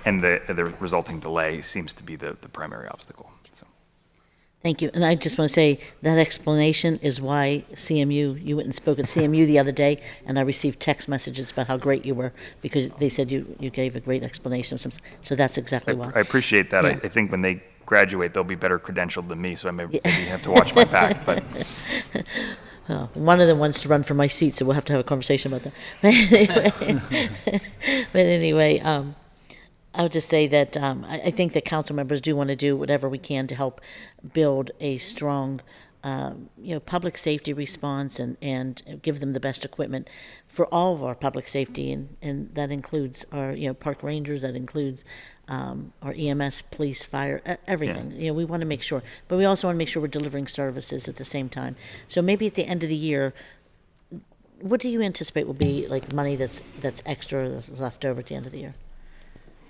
the resulting delay seems to be the primary obstacle. So. Thank you. And I just want to say that explanation is why CMU, you went and spoke at CMU the other day, and I received text messages about how great you were, because they said you gave a great explanation. So that's exactly why. I appreciate that. Yeah. I think when they graduate, they'll be better credentialed than me, so I maybe have to watch my back. But Oh, one of them wants to run for my seat, so we'll have to have a conversation about that. But anyway, I would just say that I think that council members do want to do whatever we can to help build a strong, public safety response and give them the best equipment for all of our public safety, and that includes our park rangers, that includes our EMS, police, fire, everything. Yeah. We want to make sure, but we also want to make sure we're delivering services at the same time. So maybe at the end of the year, what do you anticipate will be like money that's extra, that's left over at the end of the year?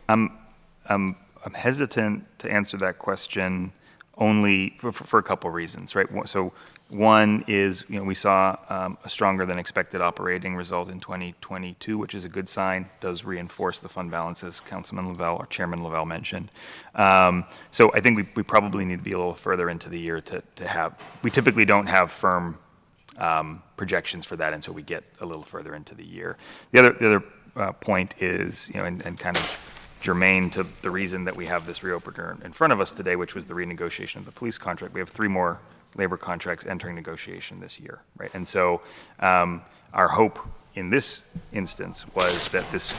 I'm hesitant to answer that question only for a couple of reasons, right? So one is, we saw a stronger than expected operating result in 2022, which is a good sign, does reinforce the fund balance, as Councilman Lavelle or Chairman Lavelle mentioned. So I think we probably need to be a little further into the year to have, we typically don't have firm projections for that until we get a little further into the year. The other point is, and kind of germane to the reason that we have this reopener in front of us today, which was the renegotiation of the police contract. We have 3 more labor contracts entering negotiation this year, right? And so our hope in this instance was that this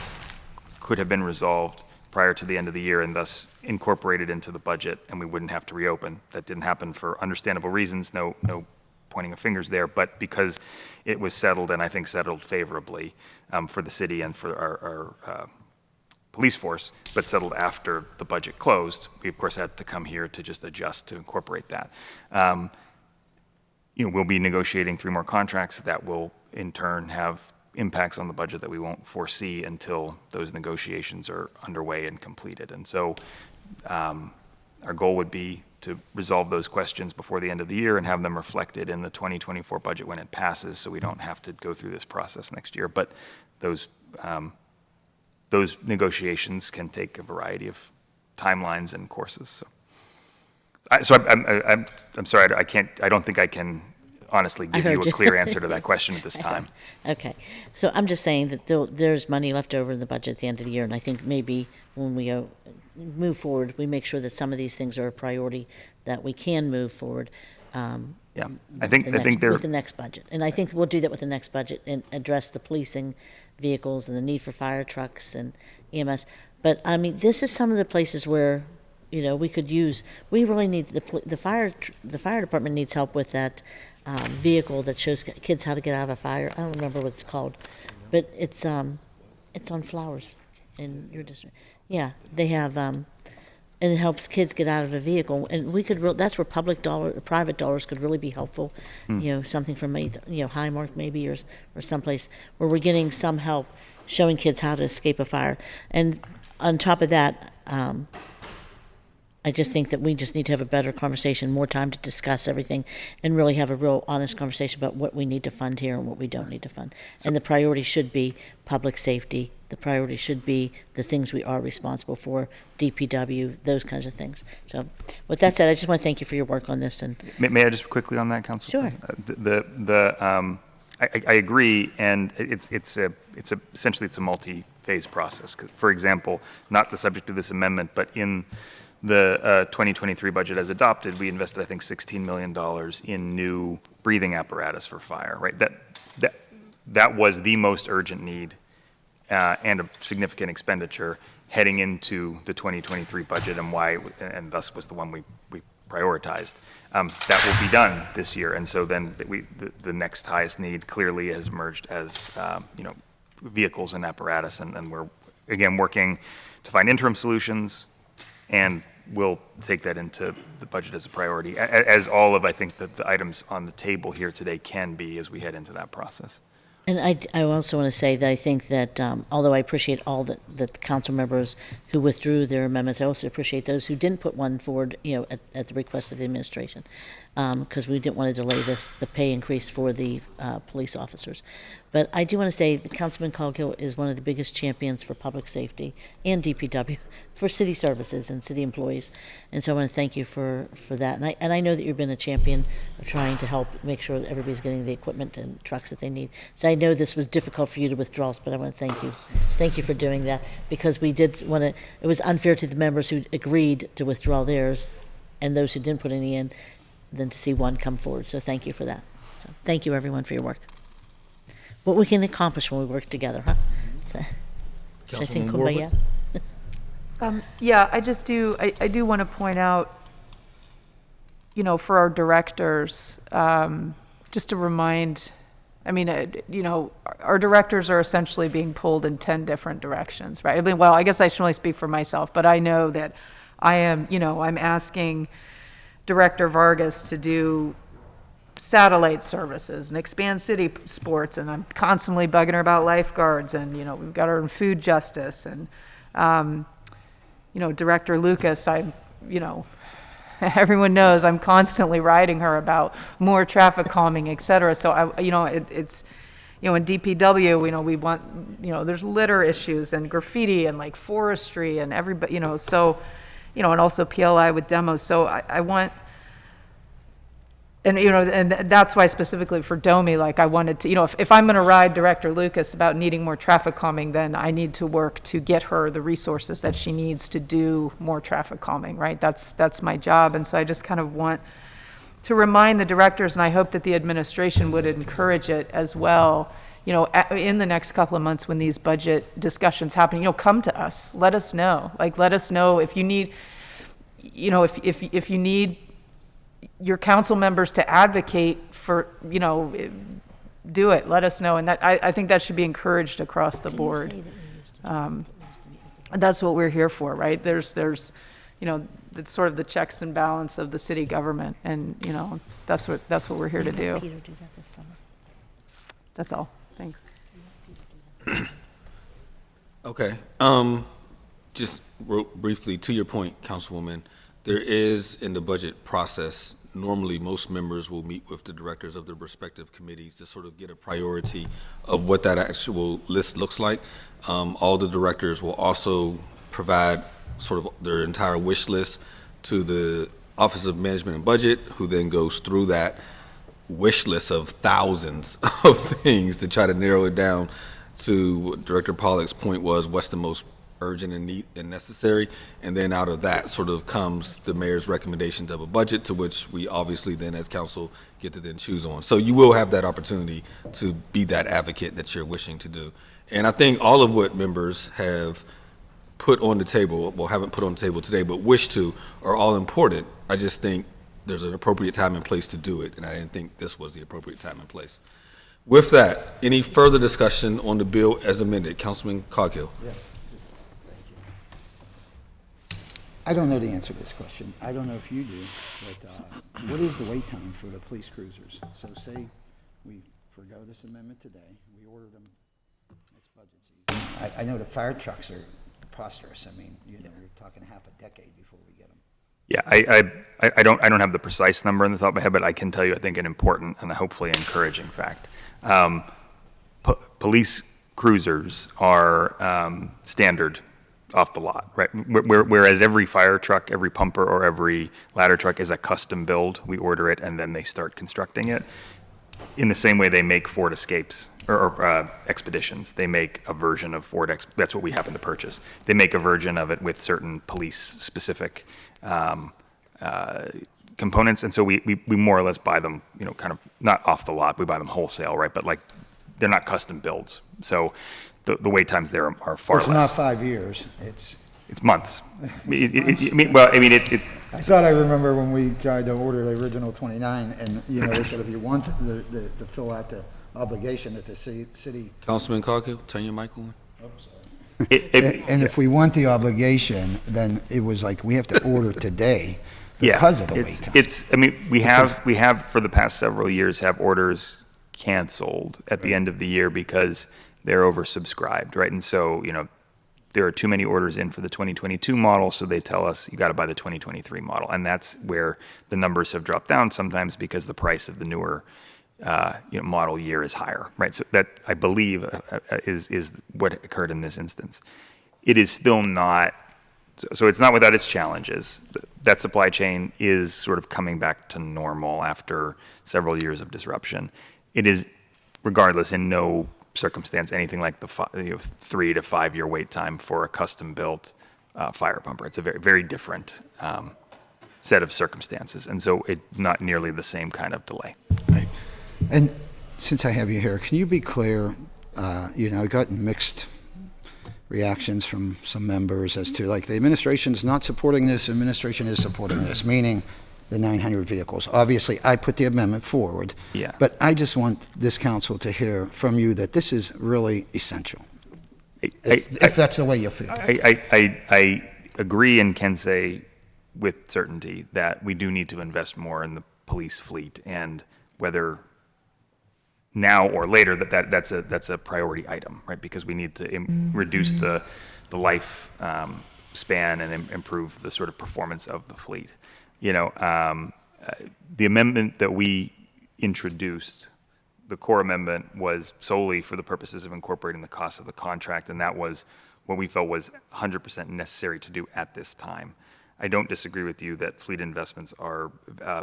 could have been resolved prior to the end of the year and thus incorporated into the budget, and we wouldn't have to reopen. That didn't happen for understandable reasons, no pointing of fingers there, but because it was settled, and I think settled favorably for the city and for our police force, but settled after the budget closed. We, of course, had to come here to just adjust to incorporate that. We'll be negotiating 3 more contracts that will, in turn, have impacts on the budget that we won't foresee until those negotiations are underway and completed. And so our goal would be to resolve those questions before the end of the year and have them reflected in the 2024 budget when it passes, so we don't have to go through this process next year. But those negotiations can take a variety of timelines and courses. So I'm sorry, I don't think I can honestly give you a clear answer to that question at this time. Okay. So I'm just saying that there's money left over in the budget at the end of the year, and I think maybe when we move forward, we make sure that some of these things are a priority, that we can move forward. Yeah, I think with the next budget. And I think we'll do that with the next budget and address the policing vehicles and the need for fire trucks and EMS. But I mean, this is some of the places where, we could use, we really need, the fire department needs help with that vehicle that shows kids how to get out of a fire. I don't remember what it's called, but it's on Flowers in your district. Yeah, they have, and it helps kids get out of a vehicle, and we could. That's where private dollars could really be helpful. Something from Highmark maybe, or someplace where we're getting some help, showing kids how to escape a fire. And on top of that, I just think that we just need to have a better conversation, more time to discuss everything, and really have a real honest conversation about what we need to fund here and what we don't need to fund. And the priority should be public safety. The priority should be the things we are responsible for, DPW, those kinds of things. So with that said, I just want to thank you for your work on this. And May I just quickly on that, Council? Sure. I agree, and essentially it's a multi-phase process. 'Cause, for example, not the subject of this amendment, but in the 2023 budget as adopted, we invested, I think, $16 million in new breathing apparatus for fire, right? That was the most urgent need and a significant expenditure heading into the 2023 budget, and thus was the one we prioritized. That will be done this year, and so then the next highest need clearly has emerged as vehicles and apparatus, and we're again working to find interim solutions, and we'll take that into the budget as a priority, as all of, I think, the items on the table here today can be as we head into that process. And I also want to say that I think that although I appreciate all the council members who withdrew their amendments, I also appreciate those who didn't put one forward, at the request of the administration, because we didn't want to delay the pay increase for the police officers. But I do want to say that Councilman Coghill is one of the biggest champions for public safety and DPW, for city services and city employees. And so I want to thank you for that. And I know that you've been a champion of trying to help make sure that everybody's getting the equipment and trucks that they need. So I know this was difficult for you to withdraw, but I want to thank you. Thank you for doing that, because we did want to, it was unfair to the members who agreed to withdraw theirs and those who didn't put any in, than to see one come forward. So thank you for that. So thank you, everyone, for your work. What we can accomplish when we work together, huh? So, should I sing Kumbaya? Yeah, I do want to point out, for our directors, just to remind, our directors are essentially being pulled in 10 different directions, right? I guess I should only speak for myself, but I know that I'm asking Director Vargas to do satellite services and expand city sports, and I'm constantly bugging her about lifeguards, and we've got her in food justice, and Director Lucas, everyone knows I'm constantly writing her about more traffic calming, et cetera. So it's in DPW, we want, there's litter issues and graffiti and like forestry and everybody, so, and also PLI with demos. So I want, and that's why specifically for Domi, I wanted to, if I'm going to ride Director Lucas about needing more traffic calming, then I need to work to get her the resources that she needs to do more traffic calming, right? That's my job. And so I just kind of want to remind the directors, and I hope that the administration would encourage it as well, in the next couple of months when these budget discussions happen, come to us, let us know. Let us know if you need, if you need your council members to advocate for, do it, let us know. And that, I think that should be encouraged across the board. That's what we're here for, right? There's, it's sort of the checks and balance of the city government. And, that's what we're here to do. Peter do that this summer. That's all. Thanks. Okay. Just briefly, to your point, Councilwoman, there is in the budget process, normally most members will meet with the directors of their respective committees to sort of get a priority of what that actual list looks like. All the directors will also provide sort of their entire wish list to the Office of Management and Budget, who then goes through that wish list of thousands of things to try to narrow it down to what Director Pollack's point was, what's the most urgent and neat and necessary, and then out of that sort of comes the mayor's recommendations of a budget, to which we obviously then as council get to then choose on. So you will have that opportunity to be that advocate that you're wishing to do. And I think all of what members have put on the table, well, haven't put on the table today, but wish to, are all important. I just think there's an appropriate time and place to do it, and I didn't think this was the appropriate time and place. With that, any further discussion on the bill as amended? Councilman Coghill. Yeah. I don't know the answer to this question. I don't know if you do, but what is the wait time for the police cruisers? So say we forgo this amendment today, we order them next budget season. I know the fire trucks are preposterous. I mean, you're talking half a decade before we get them. Yeah, I don't have the precise number in the top of my head, but I can tell you, I think, an important and hopefully encouraging fact. Police cruisers are standard off the lot, right? Whereas every fire truck, every pumper, or every ladder truck is a custom build. We order it and then they start constructing it. In the same way they make Ford Escapes or Expeditions, they make a version of Ford. That's what we happen to purchase. They make a version of it with certain police-specific components, and so we more or less buy them, kind of not off the lot. We buy them wholesale, right? But like, they're not custom builds, so the wait times there are far It's less. not 5 years, it's months. I thought I remember when we tried to order the original 29, and, they said if you want to fill out the obligation that the city. Councilman Coghill, turn your mic on. and if we want the obligation, then it was like, we have to order today because of the wait time. We have for the past several years have orders canceled at the end of the year because they're oversubscribed, right? And so, there are too many orders in for the 2022 model, so they tell us you got to buy the 2023 model, and that's where the numbers have dropped down sometimes because the price of the newer model year is higher, right? So that, I believe, is what occurred in this instance. It is still not, so it's not without its challenges. That supply chain is sort of coming back to normal after several years of disruption. It is, regardless, in no circumstance anything like the 3 to 5 year wait time for a custom built fire pumper. It's a very, very different set of circumstances, and so it's not nearly the same kind of delay. Right. And since I have you here, can you be clear? I got mixed reactions from some members as to, like, the administration's not supporting this, administration is supporting this, meaning the 900 vehicles. Obviously, I put the amendment forward. Yeah. But I just want this council to hear from you that this is really essential, if that's the way you feel. I agree and can say with certainty that we do need to invest more in the police fleet, and whether now or later, that's a priority item, right? Because we need to reduce the life span and improve the sort of performance of the fleet. The amendment that we introduced, the core amendment, was solely for the purposes of incorporating the cost of the contract, and that was what we felt was 100% necessary to do at this time. I don't disagree with you that fleet investments are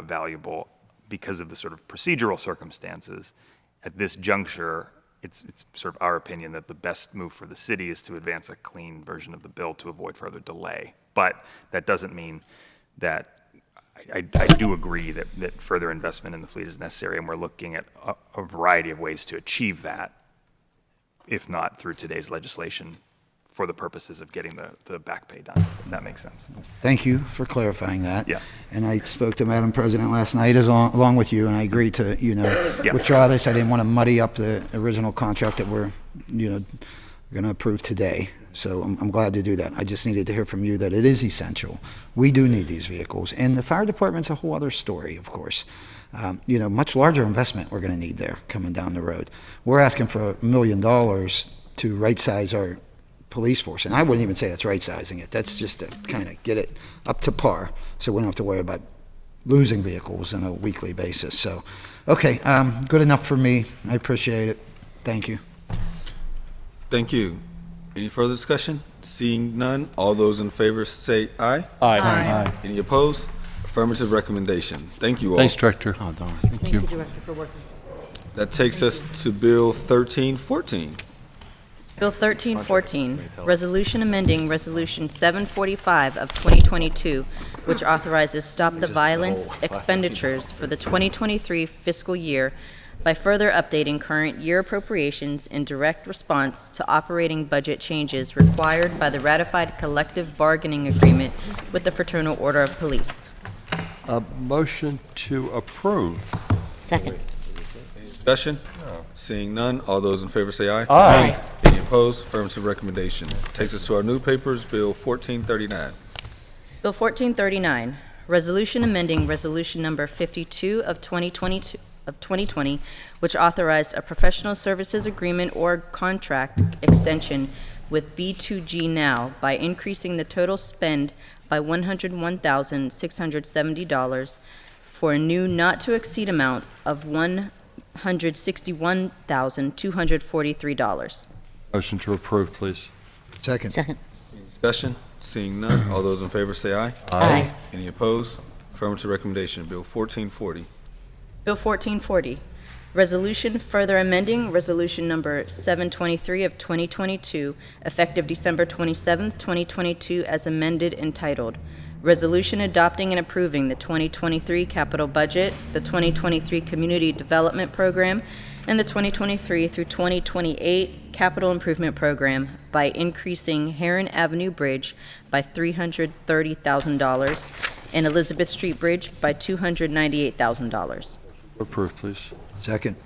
valuable because of the sort of procedural circumstances. At this juncture, it's sort of our opinion that the best move for the city is to advance a clean version of the bill to avoid further delay. But that doesn't mean that I do agree that further investment in the fleet is necessary, and we're looking at a variety of ways to achieve that, if not through today's legislation, for the purposes of getting the back pay done, if that makes sense. Thank you for clarifying that. Yeah. And I spoke to Madam President last night along with you, and I agreed to, withdraw this. I didn't want to muddy up the original contract that we're, going to approve today. So I'm glad to do that. I just needed to hear from you that it is essential. We do need these vehicles. And the fire department's a whole other story, of course. Much larger investment we're going to need there coming down the road. We're asking for $1 million to right-size our police force. And I wouldn't even say that's right-sizing it. That's just to kind of get it up to par so we don't have to worry about losing vehicles on a weekly basis. So, okay, good enough for me. I appreciate it. Thank you. Thank you. Any further discussion? Seeing none, all those in favor say aye. Aye. Any opposed? Affirmative recommendation. Thank you all. Thanks, Director. Oh, darn. Thank you. Director, for working. That takes us to Bill 1314. Bill 1314, Resolution amending Resolution 745 of 2022, which authorizes Stop the Violence expenditures for the 2023 fiscal year by further updating current year appropriations in direct response to operating budget changes required by the ratified collective bargaining agreement with the Fraternal Order of Police. A motion to approve. Second. Discussion? Seeing none, all those in favor say aye. Aye. Any opposed? Affirmative recommendation. Takes us to our new papers, Bill 1439. Bill 1439, Resolution amending Resolution Number 52 of 2020, which authorized a professional services agreement or contract extension with B2G Now by increasing the total spend by $101,670 for a new not-to-exceed amount of $161,243. Motion to approve, please. Second. Second. Any discussion? Seeing none, all those in favor say aye. Aye. Any opposed? Affirmative recommendation. Bill 1440. Bill 1440, resolution further amending Resolution Number 723 of 2022, effective December 27, 2022, as amended, entitled, Resolution Adopting and Approving the 2023 Capital Budget, the 2023 Community Development Program, and the 2023 through 2028 Capital Improvement Program by increasing Heron Avenue Bridge by $330,000 and Elizabeth Street Bridge by $298,000. Approve, please. Second.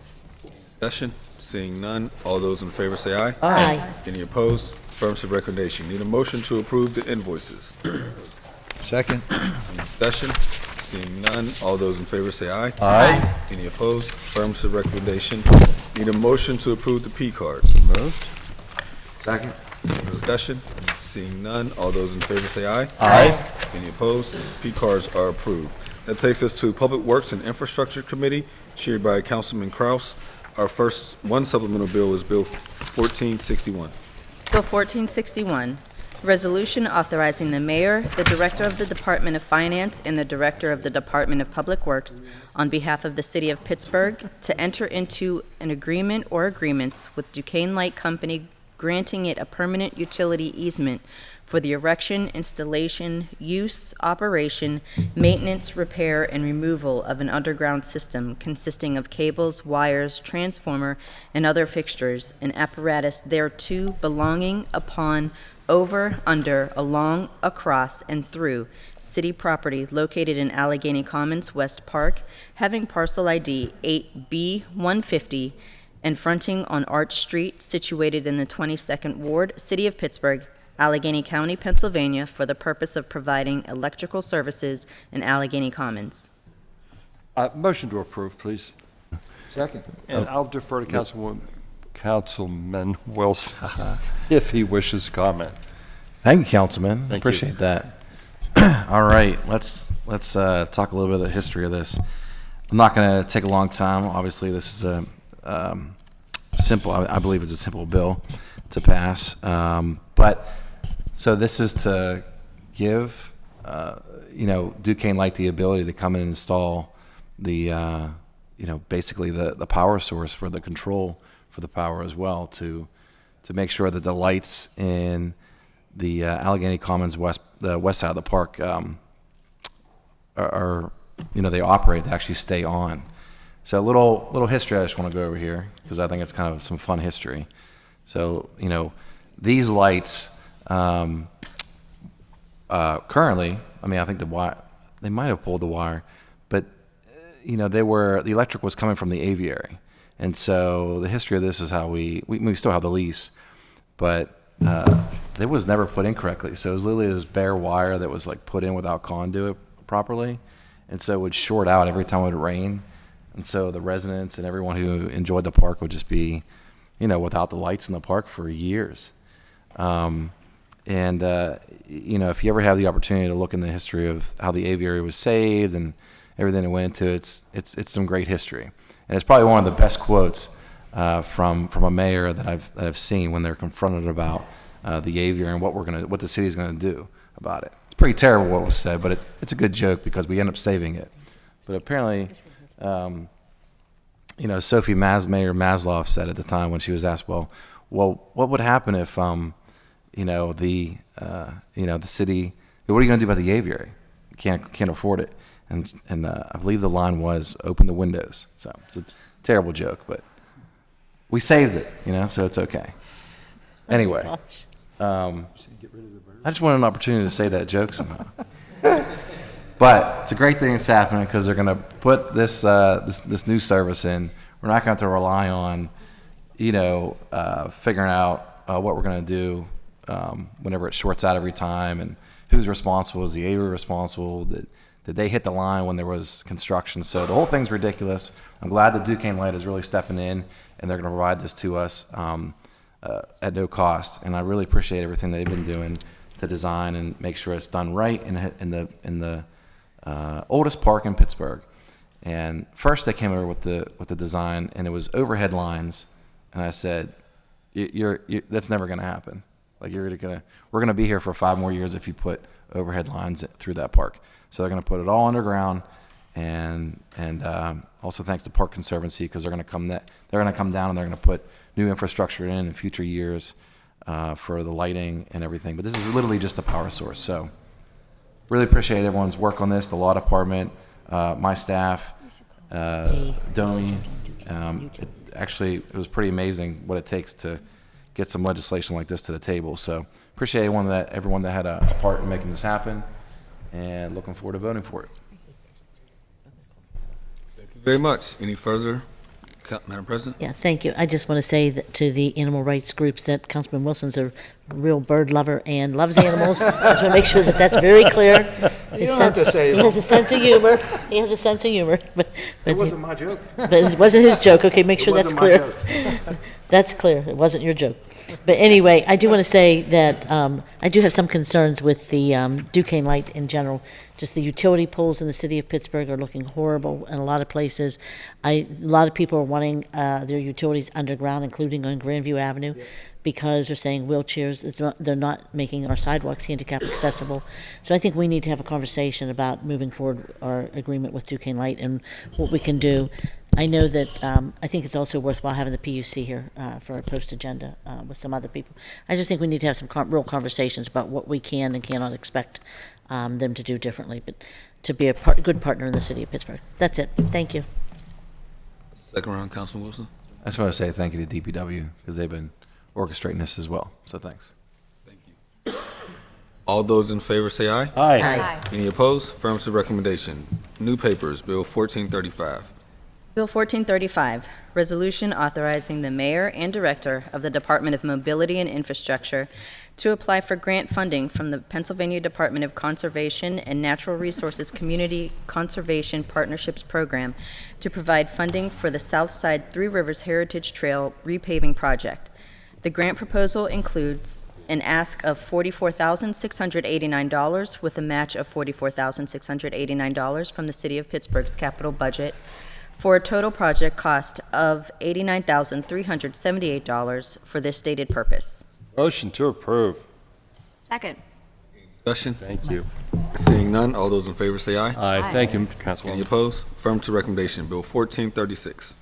Discussion? Seeing none, all those in favor say aye. Aye. Any opposed? Affirmative recommendation. Need a motion to approve the invoices. Second. Any discussion? Seeing none, all those in favor say aye. Aye. Any opposed? Affirmative recommendation. Need a motion to approve the P cards. Moved. Second. Discussion? Seeing none, all those in favor say aye. Aye. Any opposed? P cards are approved. That takes us to Public Works and Infrastructure Committee, chaired by Councilman Kraus. Our first one supplemental bill is Bill 1461. Bill 1461, resolution authorizing the mayor, the director of the Department of Finance, and the director of the Department of Public Works on behalf of the city of Pittsburgh to enter into an agreement or agreements with Duquesne Light Company, granting it a permanent utility easement for the erection, installation, use, operation, maintenance, repair, and removal of an underground system consisting of cables, wires, transformer, and other fixtures and apparatus thereto belonging upon, over, under, along, across, and through city property located in Allegheny Commons, West Park, having parcel ID 8B150 and fronting on Arch Street, situated in the 22nd Ward, City of Pittsburgh, Allegheny County, Pennsylvania, for the purpose of providing electrical services in Allegheny Commons. Motion to approve, please. Second. And I'll defer to Councilman Wilson if he wishes to comment. Thank you, Councilman. Thank you. Appreciate that. All right, let's talk a little bit of the history of this. I'm not going to take a long time. Obviously, this is a simple. I believe it's a simple bill to pass. But so this is to give Duquesne Light the ability to come in and install the basically the power source for the control for the power as well, to make sure that the lights in the Allegheny Commons the west side of the park are they operate, they actually stay on. So a little history I just want to go over here, because I think it's kind of some fun history. So these lights currently, I think they might have pulled the wire, but the electric was coming from the aviary. And so the history of this is how we still have the lease, but it was never put in correctly. So it was literally this bare wire that was like put in without conduit properly, and so it would short out every time it would rain. And so the residents and everyone who enjoyed the park would just be, without the lights in the park for years. If you ever have the opportunity to look in the history of how the aviary was saved and everything that went into it, it's some great history. And it's probably one of the best quotes from a mayor that I've seen when they're confronted about the aviary and what the city's gonna do about it. It's pretty terrible what was said, but it's a good joke because we end up saving it. But apparently, Mayor Maslow said at the time when she was asked, well, what would happen if the city, what are you going to do about the aviary? You can't afford it. And I believe the line was open the windows. So it's a terrible joke, but we saved it, so it's okay. Anyway, I just wanted an opportunity to say that joke somehow. But it's a great thing that's happening because they're going to put this new service in. We're not going to have to rely on, figuring out what we're going to do whenever it shorts out every time, and who's responsible. Is the aviary responsible? Did they hit the line when there was construction? So the whole thing's ridiculous. I'm glad that Duquesne Light is really stepping in, and they're going to provide this to us at no cost. And I really appreciate everything they've been doing. to design and make sure it's done right in the oldest park in Pittsburgh. And first they came over with the design, and it was overhead lines, and I said, that's never going to happen. Like we're going to be here for 5 more years if you put overhead lines through that park. So they're going to put it all underground, and also thanks to Park Conservancy, because they're going to come down and they're going to put new infrastructure in future years for the lighting and everything. But this is literally just a power source. So really appreciate everyone's work on this, the law department, my staff, Domi. It was pretty amazing what it takes to get some legislation like this to the table. So appreciate everyone that had a part in making this happen, and looking forward to voting for it. Thank you very much. Any further, Madam President? Yeah, thank you. I just want to say that to the animal rights groups that Councilman Wilson's a real bird lover and loves animals. I just want to make sure that that's very clear. You don't have to say he has a sense of humor. He has a sense of humor. But It wasn't my joke. But it wasn't his joke. Okay, make sure that's wasn't my clear. That's clear. It wasn't your joke. But anyway, I do want to say that I do have some concerns with the Duquesne Light in general. Just the utility poles in the city of Pittsburgh are looking horrible in a lot of places. A lot of people are wanting their utilities underground, including on Grandview Avenue, because they're saying wheelchairs, they're not making our sidewalks handicap accessible. So I think we need to have a conversation about moving forward our agreement with Duquesne Light and what we can do. I know that I think it's also worthwhile having the PUC here for a post-agenda with some other people. I just think we need to have some real conversations about what we can and cannot expect them to do differently, but to be a good partner in the city of Pittsburgh. That's it. Thank you. Second round, Councilman Wilson. I just want to say thank you to DPW, because they've been orchestrating this as well. So thanks. Thank you. All those in favor say aye. Aye. Aye. Any opposed? Affirmative recommendation. New papers, Bill 1435. Bill 1435, resolution authorizing the mayor and director of the Department of Mobility and Infrastructure to apply for grant funding from the Pennsylvania Department of Conservation and Natural Resources Community Conservation Partnerships Program to provide funding for the South Side Three Rivers Heritage Trail repaving project. The grant proposal includes an ask of $44,689 with a match of $44,689 from the City of Pittsburgh's capital budget, for a total project cost of $89,378 for this stated purpose. Motion to approve. Second. Discussion? Thank you. Seeing none, all those in favor say aye. Aye. Thank you, Any Councilwoman. opposed? Affirmative recommendation. Bill 1436.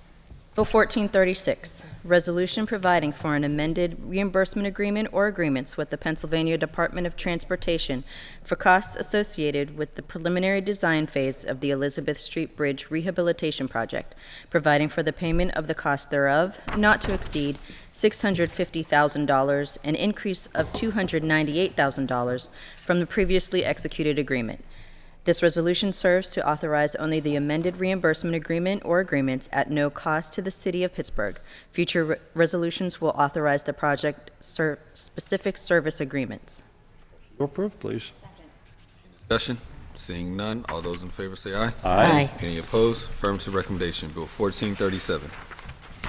Bill 1436, resolution providing for an amended reimbursement agreement or agreements with the Pennsylvania Department of Transportation for costs associated with the preliminary design phase of the Elizabeth Street Bridge Rehabilitation Project, providing for the payment of the cost thereof not to exceed $650,000, an increase of $298,000 from the previously executed agreement. This resolution serves to authorize only the amended reimbursement agreement or agreements at no cost to the City of Pittsburgh. Future resolutions will authorize the project specific service agreements. To approve, please. Discussion? Seeing none, all those in favor say aye. Aye. Any opposed? Affirmative recommendation. Bill 1437.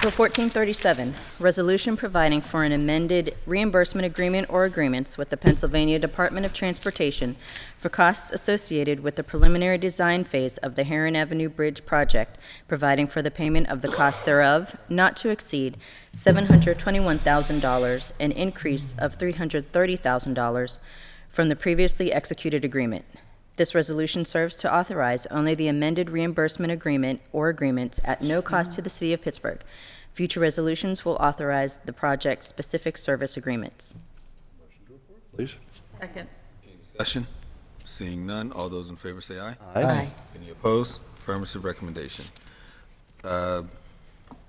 Bill 1437, resolution providing for an amended reimbursement agreement or agreements with the Pennsylvania Department of Transportation for costs associated with the preliminary design phase of the Heron Avenue Bridge project, providing for the payment of the cost thereof not to exceed $721,000, an increase of $330,000 from the previously executed agreement. This resolution serves to authorize only the amended reimbursement agreement or agreements at no cost to the City of Pittsburgh. Future resolutions will authorize the project's specific service agreements. Please. Second. Discussion? Seeing none, all those in favor say aye. Aye. Any opposed? Affirmative recommendation. Bill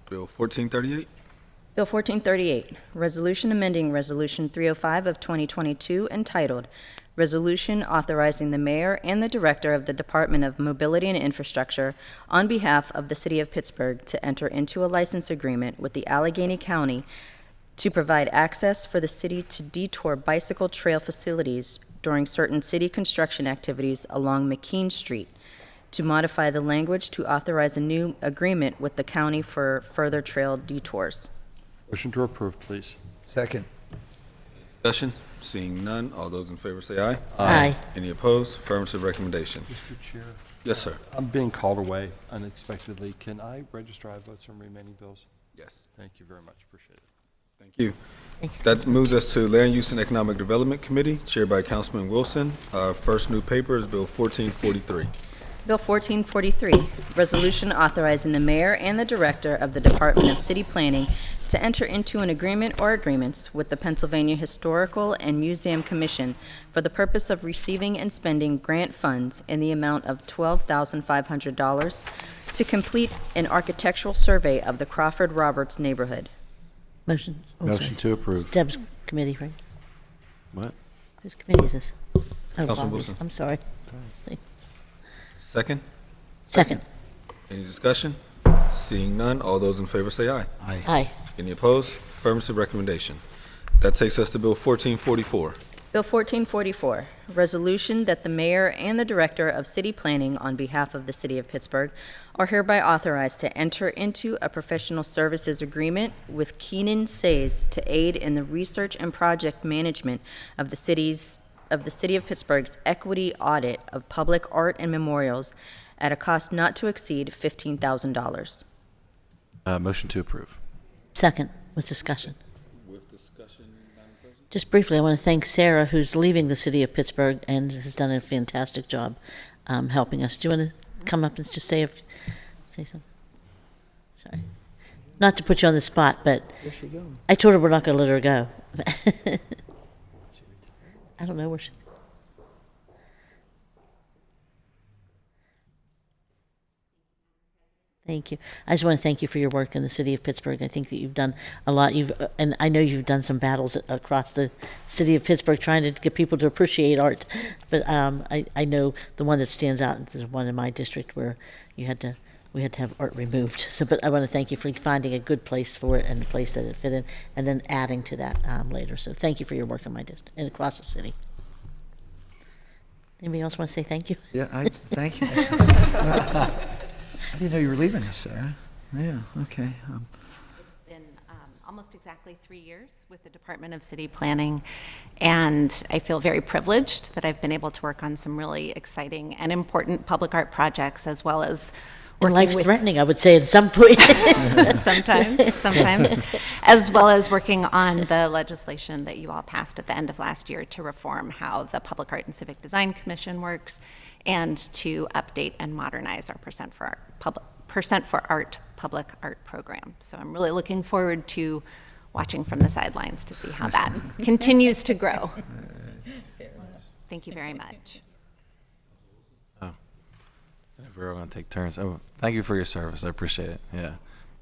1438. Bill 1438, resolution amending Resolution 305 of 2022 entitled Resolution authorizing the mayor and the director of the Department of Mobility and Infrastructure on behalf of the City of Pittsburgh to enter into a license agreement with the Allegheny County to provide access for the city to detour bicycle trail facilities during certain city construction activities along McKean Street, to modify the language to authorize a new agreement with the county for further trail detours. Motion to approve, please. Second. Discussion? Seeing none, all those in favor say aye. Aye. Any opposed? Affirmative recommendation. Mr. Chair, Yes, sir. I'm being called away unexpectedly. Can I register I votes on remaining bills? Yes. Thank you very much. Appreciate it. Thank you. That moves us to Land Use and Economic Development Committee, chaired by Councilman Wilson. First new paper is Bill 1443. Bill 1443, resolution authorizing the mayor and the director of the Department of City Planning to enter into an agreement or agreements with the Pennsylvania Historical and Museum Commission for the purpose of receiving and spending grant funds in the amount of $12,500 to complete an architectural survey of the Crawford Roberts neighborhood. Motion. Motion to approve. It's Deb's committee, right? What? Whose committee is this? Oh, Councilman Bobby's. Wilson. I'm sorry. Second? Second. Any discussion? Seeing none, all those in favor say aye. Aye. Aye. Any opposed? Affirmative recommendation. That takes us to Bill 1444. Bill 1444, resolution that the mayor and the director of city planning on behalf of the city of Pittsburgh are hereby authorized to enter into a professional services agreement with Keenan Says to aid in the research and project management of the city of Pittsburgh's equity audit of public art and memorials at a cost not to exceed $15,000. Motion to approve. Second, with discussion. With discussion, Madam President? Just briefly, I want to thank Sarah, who's leaving the city of Pittsburgh and has done a fantastic job helping us. Do you want to come up and just say something? Sorry. Not to put you on the spot, but I told her we're not going to let her go. I don't know where she... Thank you. I just want to thank you for your work in the city of Pittsburgh. I think that you've done a lot. And I know you've done some battles across the city of Pittsburgh trying to get people to appreciate art. But I know the one that stands out is the one in my district where we had to have art removed. So, but I want to thank you for finding a good place for it and a place that it fit in, and then adding to that later. So thank you for your work in my district and across the city. Anybody else want to say thank you? Yeah, thank you. I didn't know you were leaving us, Sarah. Yeah, okay. It's been almost exactly 3 years with the Department of City Planning, and I feel very privileged that I've been able to work on some really exciting and important public art projects, as well as And life-threatening, I would say, at some point. sometimes, as well as working on the legislation that you all passed at the end of last year to reform how the Public Art and Civic Design Commission works, and to update and modernize our Percent for Art public art program. So I'm really looking forward to watching from the sidelines to see how that continues to grow. Thank you very much. We're all going to take turns. Oh, thank you for your service. I appreciate it. Yeah.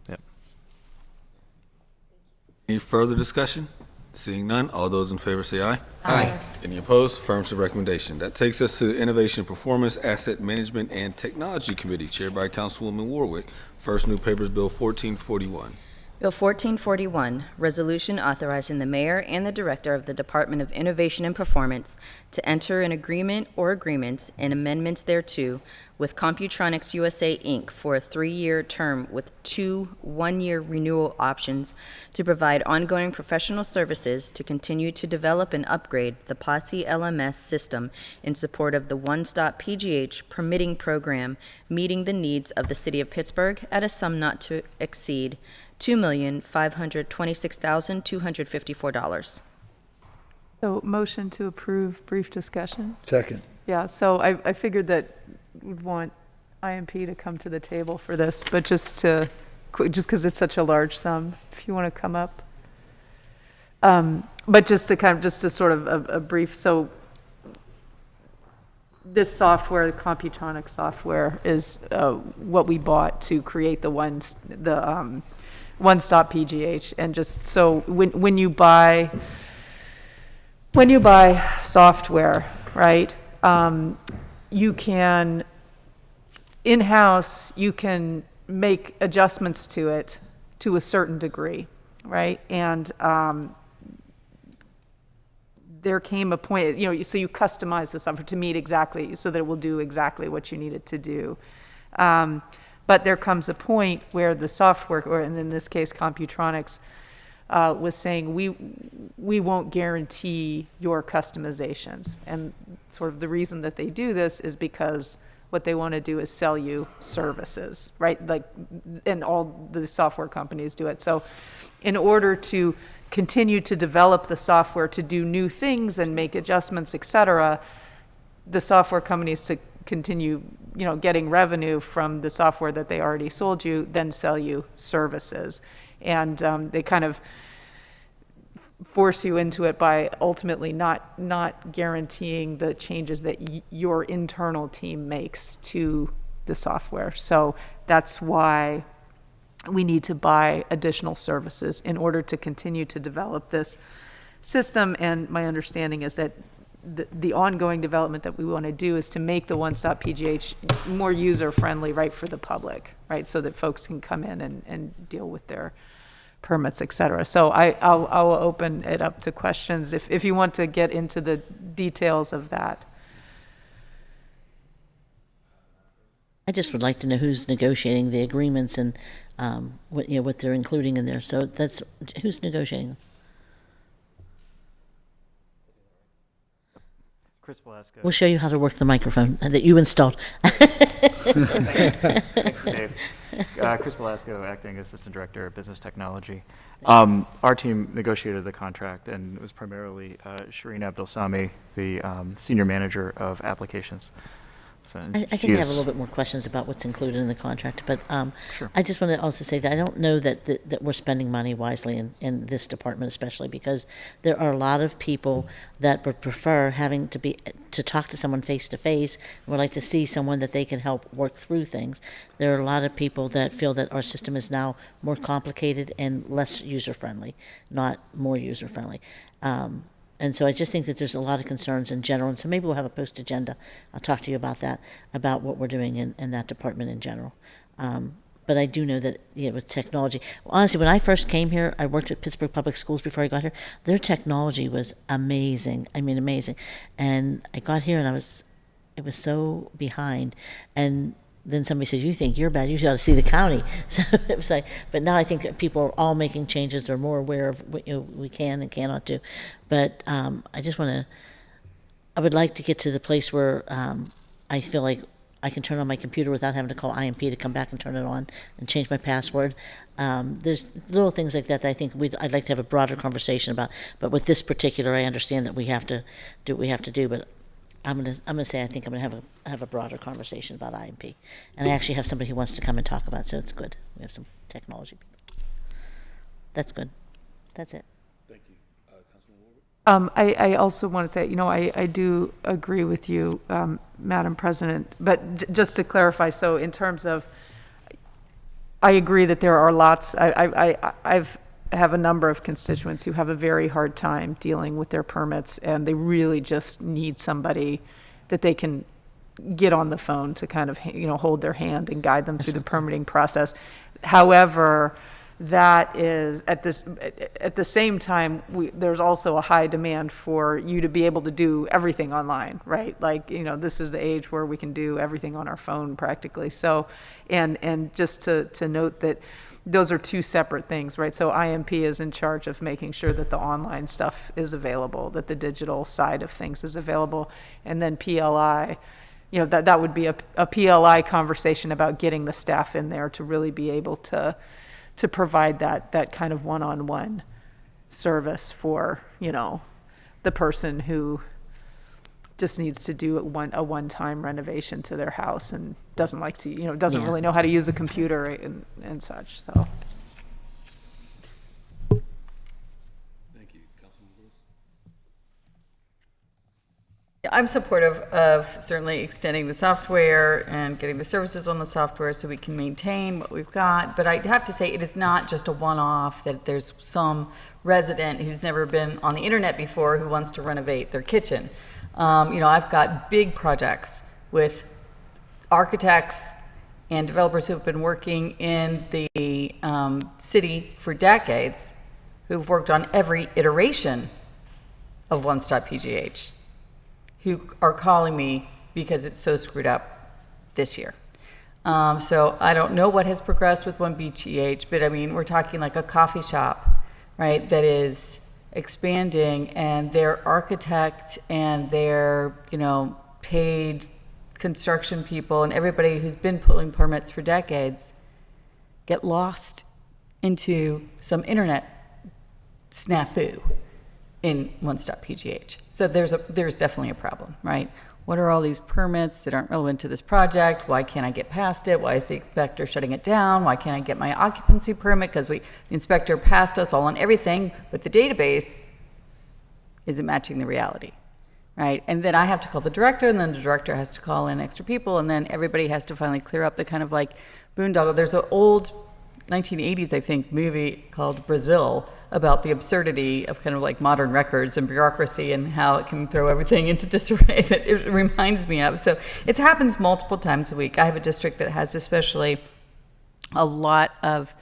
Yep. Any further discussion? Seeing none, all those in favor say aye. Aye. Any opposed? Affirmative recommendation. That takes us to Innovation, Performance, Asset Management, and Technology Committee, chaired by Councilwoman Warwick. First new paper is Bill 1441. Bill 1441, resolution authorizing the mayor and the director of the Department of Innovation and Performance to enter an agreement or agreements and amendments thereto with Computronics USA, Inc. for a 3-year term with 2 one-year renewal options to provide ongoing professional services to continue to develop and upgrade the Posse LMS system in support of the One-Stop PGH permitting program, meeting the needs of the city of Pittsburgh at a sum not to exceed $2,526,254. So motion to approve, brief discussion? Second. Yeah, so I figured that we'd want IMP to come to the table for this, but just because it's such a large sum, if you want to come up. But just to sort of a brief, so this software, the Computronics software, is what we bought to create the One-Stop PGH. And just so when you buy software, right, you can, in-house, you can make adjustments to it to a certain degree, right? And there came a point, so you customize the software to meet exactly, so that it will do exactly what you need it to do. But there comes a point where the software, or in this case, Computronics, was saying, we won't guarantee your customizations. And sort of the reason that they do this is because what they want to do is sell you services, right? Like, and all the software companies do it. So in order to continue to develop the software to do new things and make adjustments, et cetera, the software companies to continue, getting revenue from the software that they already sold you, then sell you services. And they kind of force you into it by ultimately not guaranteeing the changes that your internal team makes to the software. So that's why we need to buy additional services in order to continue to develop this system. And my understanding is that the ongoing development that we want to do is to make the one-stop PGH more user-friendly, right, for the public, right, so that folks can come in and deal with their permits, et cetera. So I'll open it up to questions if you want to get into the details of that. I just would like to know who's negotiating the agreements and what they're including in there. So that's who's negotiating. Chris Velasco. We'll show you how to work the microphone that you installed. Thanks, Dave. Chris Velasco, Acting Assistant Director of Business Technology. Our team negotiated the contract, and it was primarily Shireen Abdul-Sami, the Senior Manager of Applications. So I think I have a little bit more questions about what's included in the contract, but Sure. I just want to also say that I don't know that we're spending money wisely in this department, especially because there are a lot of people that would prefer having to talk to someone face to face, and would like to see someone that they can help work through things. There are a lot of people that feel that our system is now more complicated and less user friendly, not more user friendly. And so I just think that there's a lot of concerns in general, and so maybe we'll have a post agenda. I'll talk to you about that, about what we're doing in that department in general. But I do know that with technology, honestly, when I first came here, I worked at Pittsburgh Public Schools before I got here. Their technology was amazing. I mean, amazing. And I got here and it was so behind. And then somebody said, "You think you're bad? You ought to see the county." So it was like, but now I think people are all making changes. They're more aware of what we can and cannot do. But I would like to get to the place where I feel like I can turn on my computer without having to call IMP to come back and turn it on and change my password. There's little things like that I think I'd like to have a broader conversation about. But with this particular, I understand that we have to do what we have to do. But I'm gonna say I think I'm gonna have a broader conversation about IMP, and I actually have somebody who wants to come and talk about it, so it's good. We have some technology people. That's good. That's it. Thank you. Councilman Warwick? I also want to say, I do agree with you, Madam President, but just to clarify, so in terms of, I agree that there are lots, I have a number of constituents who have a very hard time dealing with their permits, and they really just need somebody that they can get on the phone to kind of, hold their hand and guide them through the permitting process. However, that is at the same time, there's also a high demand for you to be able to do everything online, right? Like, this is the age where we can do everything on our phone practically. So, and just to note that those are two separate things, right? So IMP is in charge of making sure that the online stuff is available, that the digital side of things is available, and then PLI, that would be a PLI conversation about getting the staff in there to really be able to provide that kind of one-on-one service for, the person who just needs to do a one-time renovation to their house and doesn't like to, doesn't really know how to use a computer and such, so. Thank you. Councilman Lewis? I'm supportive of certainly extending the software and getting the services on the software so we can maintain what we've got. But I have to say, it is not just a one-off that there's some resident who's never been on the internet before who wants to renovate their kitchen. I've got big projects with architects and developers who have been working in the city for decades, who've worked on every iteration of One Stop PGH, who are calling me because it's so screwed up this year. So I don't know what has progressed with One BGH, but I mean, we're talking like a coffee shop right, that is expanding, and their architect and their, paid construction people and everybody who's been pulling permits for decades get lost into some internet snafu in One Stop PGH. So there's definitely a problem, right? What are all these permits that aren't relevant to this project? Why can't I get past it? Why is the inspector shutting it down? Why can't I get my occupancy permit? Because the inspector passed us all on everything, but the database isn't matching the reality, right? And then I have to call the director, and then the director has to call in extra people, and then everybody has to finally clear up the kind of like boondoggle. There's an old 1980s, I think, movie called Brazil about the absurdity of kind of like modern records and bureaucracy and how it can throw everything into disarray that it reminds me of. So it happens multiple times a week. I have a district that has especially a lot of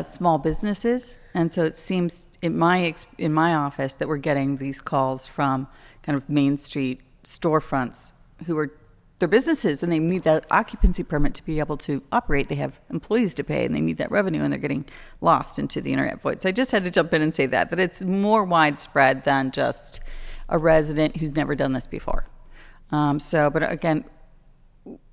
small businesses, and so it seems in my office that we're getting these calls from kind of Main Street storefronts who are their businesses, and they need that occupancy permit to be able to operate. They have employees to pay, and they need that revenue, and they're getting lost into the internet void. So I just had to jump in and say that it's more widespread than just a resident who's never done this before. But again,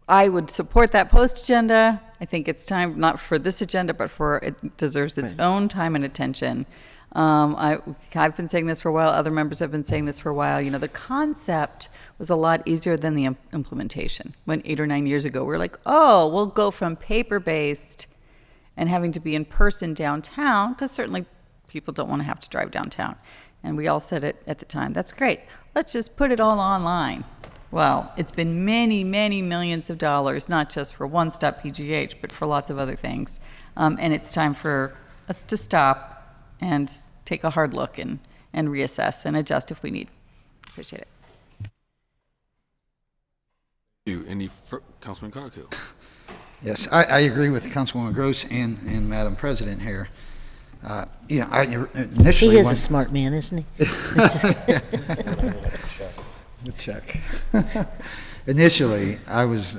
I would support that post agenda. I think it's time, not for this agenda, but it deserves its own time and attention. I've been saying this for a while. Other members have been saying this for a while. The concept was a lot easier than the implementation. When 8 or 9 years ago, we were like, oh, we'll go from paper-based and having to be in person downtown, because certainly people don't want to have to drive downtown. And we all said it at the time. That's great. Let's just put it all online. Well, it's been many, many millions of dollars, not just for One Stop PGH, but for lots of other things. And it's time for us to stop and take a hard look and reassess and adjust if we need. Appreciate it. Councilman Coghill? Yes, I agree with Councilwoman Gross and Madam President here. Initially... He is a smart man, isn't he? Check. Initially, I was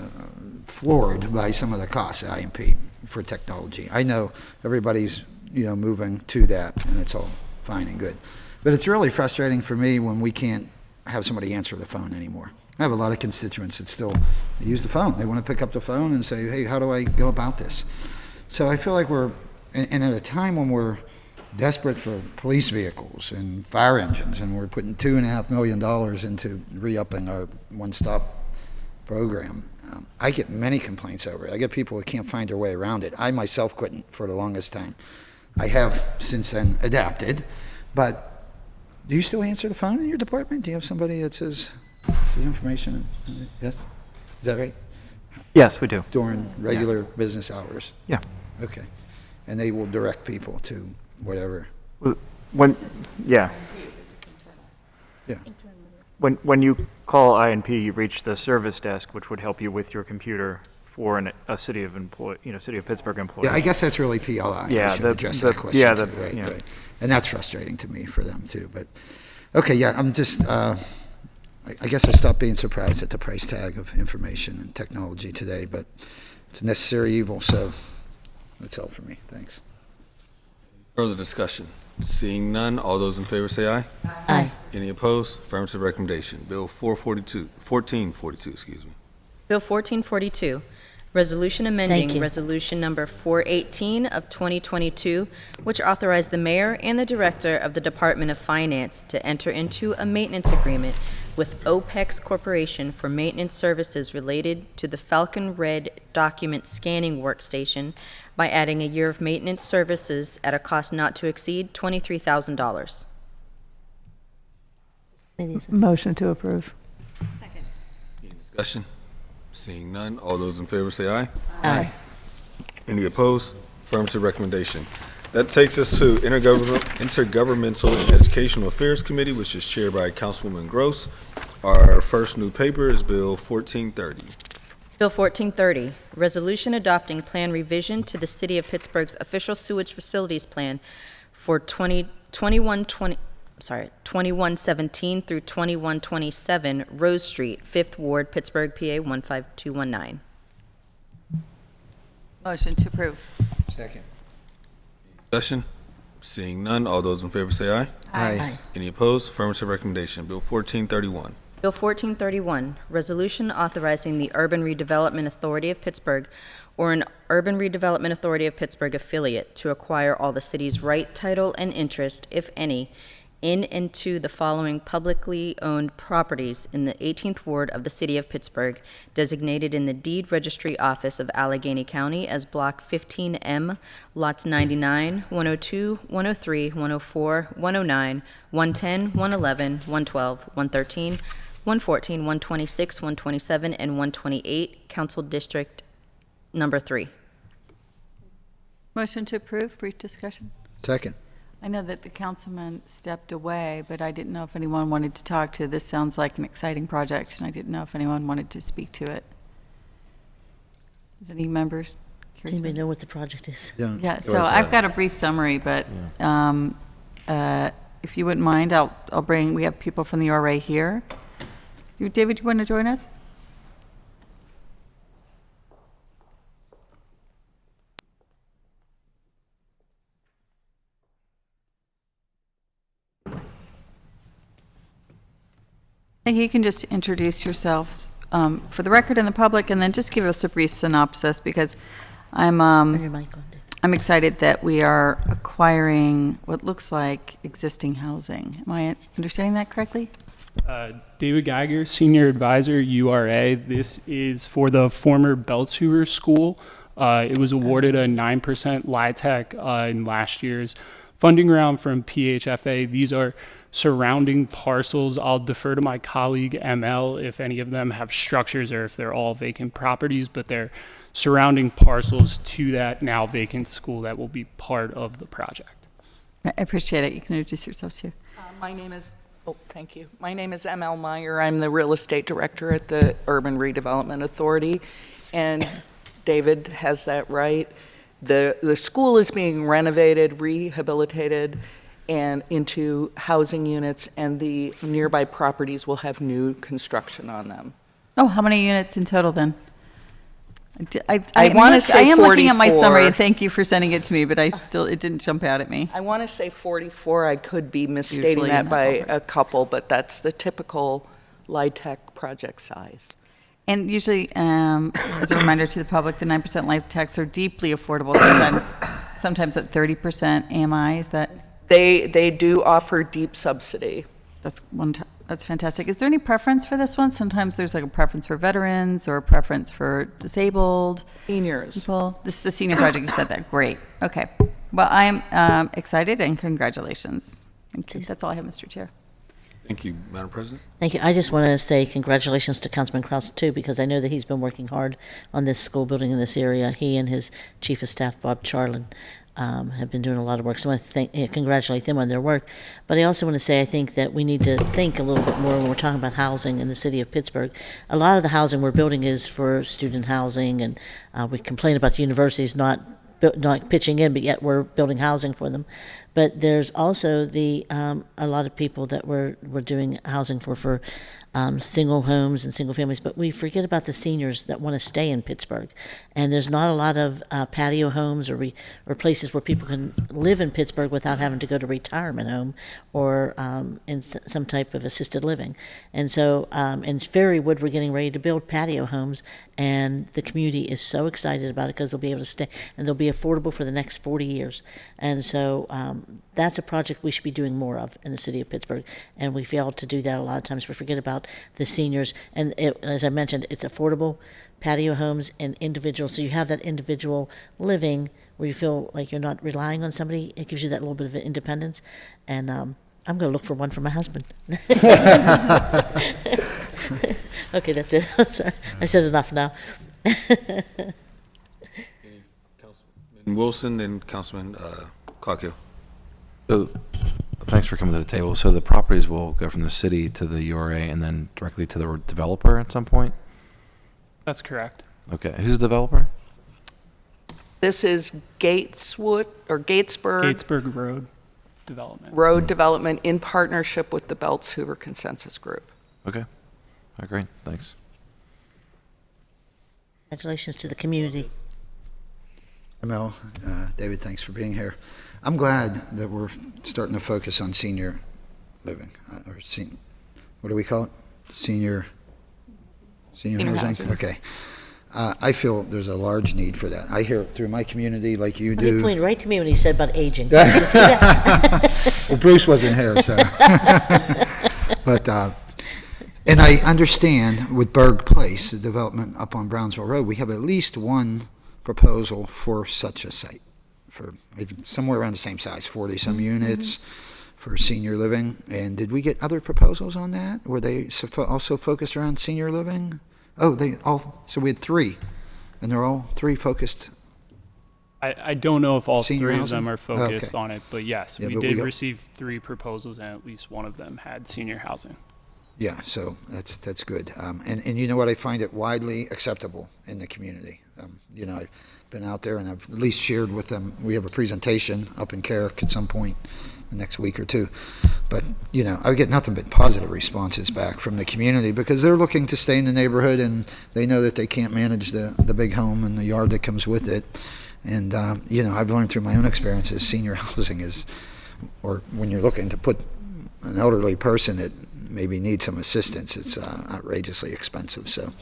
floored by some of the costs at IMP for technology. I know everybody's moving to that, and it's all fine and good. But it's really frustrating for me when we can't have somebody answer the phone anymore. I have a lot of constituents that still use the phone. They want to pick up the phone and say, hey, how do I go about this? So I feel like and at a time when we're desperate for police vehicles and fire engines, and we're putting $2.5 million into re-upping our one-stop program, I get many complaints over it. I get people who can't find their way around it. I myself couldn't for the longest time. I have since then adapted, but do you still answer the phone in your department? Do you have somebody that says information? Yes? Is that right? Yes, we do. During regular business hours? Yeah. Okay. And they will direct people to whatever? When you call INP, you reach the service desk, which would help you with your computer for a city of Pittsburgh employee. Yeah, I guess that's really PLI. Yeah, I should address that question. Yeah, right. And that's frustrating to me for them too. But okay, yeah, I'm just. I guess I stopped being surprised at the price tag of information and technology today, but it's a necessary evil. So that's all for me. Thanks. Further discussion? Seeing none, all those in favor say aye. Aye. Any opposed? Affirmative recommendation. Bill 1442, excuse me. Bill 1442, resolution amending Thank you. resolution number 418 of 2022, which authorized the mayor and the director of the Department of Finance to enter into a maintenance agreement with OPEX Corporation for maintenance services related to the Falcon Red document scanning workstation by adding a year of maintenance services at a cost not to exceed $23,000. Motion to approve. Second. Any discussion? Seeing none, all those in favor say aye. Aye. Any opposed? Affirmative recommendation. That takes us to Intergovernmental and Educational Affairs Committee, which is chaired by Councilwoman Gross. Our first new paper is Bill 1430. Bill 1430, resolution adopting plan revision to the City of Pittsburgh's official sewage facilities plan for 2117 through 2127 Rose Street, 5th Ward, Pittsburgh, PA 15219. Motion to approve. Second. Discussion? Seeing none, all those in favor say aye. Aye. Any opposed? Affirmative recommendation. Bill 1431. Bill 1431, resolution authorizing the Urban Redevelopment Authority of Pittsburgh or an Urban Redevelopment Authority of Pittsburgh affiliate to acquire all the city's right, title, and interest, if any, in and to the following publicly owned properties in the 18th Ward of the City of Pittsburgh, designated in the Deed Registry Office of Allegheny County as Block 15M, Lots 99, 102, 103, 104, 109, 110, 111, 112, 113, 114, 126, 127, and 128, Council District Number 3. Motion to approve, brief discussion. Second. I know that the councilman stepped away, but I didn't know if anyone wanted to talk to. This sounds like an exciting project, and I didn't know if anyone wanted to speak to it. Does any members? Does anybody know what the project is? Yeah, so I've got a brief summary, but if you wouldn't mind, I'll bring, we have people from the RA here. David, do you want to join us? I think you can just introduce yourselves for the record and the public, and then just give us a brief synopsis, because I'm excited that we are acquiring what looks like existing housing. Am I understanding that correctly? David Geiger, Senior Advisor, URA. This is for the former Beltshoover School. It was awarded a 9% LIHTC in last year's funding round from PHFA. These are surrounding parcels. I'll defer to my colleague ML if any of them have structures or if they're all vacant properties, but they're surrounding parcels to that now vacant school that will be part of the project. I appreciate it. You can introduce yourself too. My name is, thank you. My name is ML Meyer. I'm the real estate director at the Urban Redevelopment Authority, and David has that right. The school is being renovated, rehabilitated, and into housing units, and the nearby properties will have new construction on them. Oh, how many units in total then? I want to say 44. I am looking at my summary, and thank you for sending it to me, but it didn't jump out at me. I want to say 44. I could be misstating that by a couple, but that's the typical LIHTC project size. And usually, as a reminder to the public, the 9% LIHTCs are deeply affordable, sometimes at 30% AMI. Is that? They do offer deep subsidy. That's fantastic. Is there any preference for this one? Sometimes there's like a preference for veterans or a preference for disabled seniors people. This is a senior project. You said that. Great. Okay. Well, I'm excited, and congratulations. That's all I have, Mr. Chair. Thank you, Madam President. Thank you. I just want to say congratulations to Councilman Kraus, too, because I know that he's been working hard on this school building in this area. He and his Chief of Staff, Bob Charlin, have been doing a lot of work. So I want to congratulate them on their work. But I also want to say I think that we need to think a little bit more when we're talking about housing in the city of Pittsburgh. A lot of the housing we're building is for student housing, and we complain about the universities not pitching in, but yet we're building housing for them. But there's also a lot of people that we're doing housing for single homes and single families, but we forget about the seniors that want to stay in Pittsburgh. And there's not a lot of patio homes or places where people can live in Pittsburgh without having to go to retirement home or in some type of assisted living. And so in Ferrywood, we're getting ready to build patio homes, and the community is so excited about it because they'll be able to stay, and they'll be affordable for the next 40 years. And so that's a project we should be doing more of in the city of Pittsburgh, and we fail to do that a lot of times. We forget about the seniors, and as I mentioned, it's affordable patio homes and individual, so you have that individual living where you feel like you're not relying on somebody. It gives you that little bit of independence, and I'm going to look for one for my husband. Okay, that's it. Sorry. I said enough now. Councilman Wilson and Councilman Coghill. So, thanks for coming to the table. So the properties will go from the city to the URA and then directly to the developer at some point? That's correct. Okay. Who's the developer? This is Gateswood or Gatesburg. Gatesburg Road Development. Road Development in partnership with the Belts-Hoover Consensus Group. Okay. All right, great. Thanks. Congratulations to the community. Mel, David, thanks for being here. I'm glad that we're starting to focus on senior living, what do we call it? Senior housing? housing. Okay. I feel there's a large need for that. I hear it through my community like you He do. pointed right to me when he said about aging. Did you see that? Well, Bruce wasn't here, so. But, and I understand with Berg Place, the development up on Brownsville Road, we have at least one proposal for such a site, for somewhere around the same size, 40-some units for senior living. And did we get other proposals on that? Were they also focused around senior living? Oh, so we had 3, and they're all 3 focused. I don't know if all Senior 3 of housing? them are focused Okay. on it, but yes, Yeah, we but did we- receive 3 proposals, and at least one of them had senior housing. Yeah, so that's good. And you know what? I find it widely acceptable in the community. I've been out there and I've at least shared with them. We have a presentation up in Carrick at some point the next week or 2. But, I get nothing but positive responses back from the community because they're looking to stay in the neighborhood and they know that they can't manage the big home and the yard that comes with it. And, I've learned through my own experiences, senior housing or when you're looking to put an elderly person that maybe needs some assistance, it's outrageously expensive. So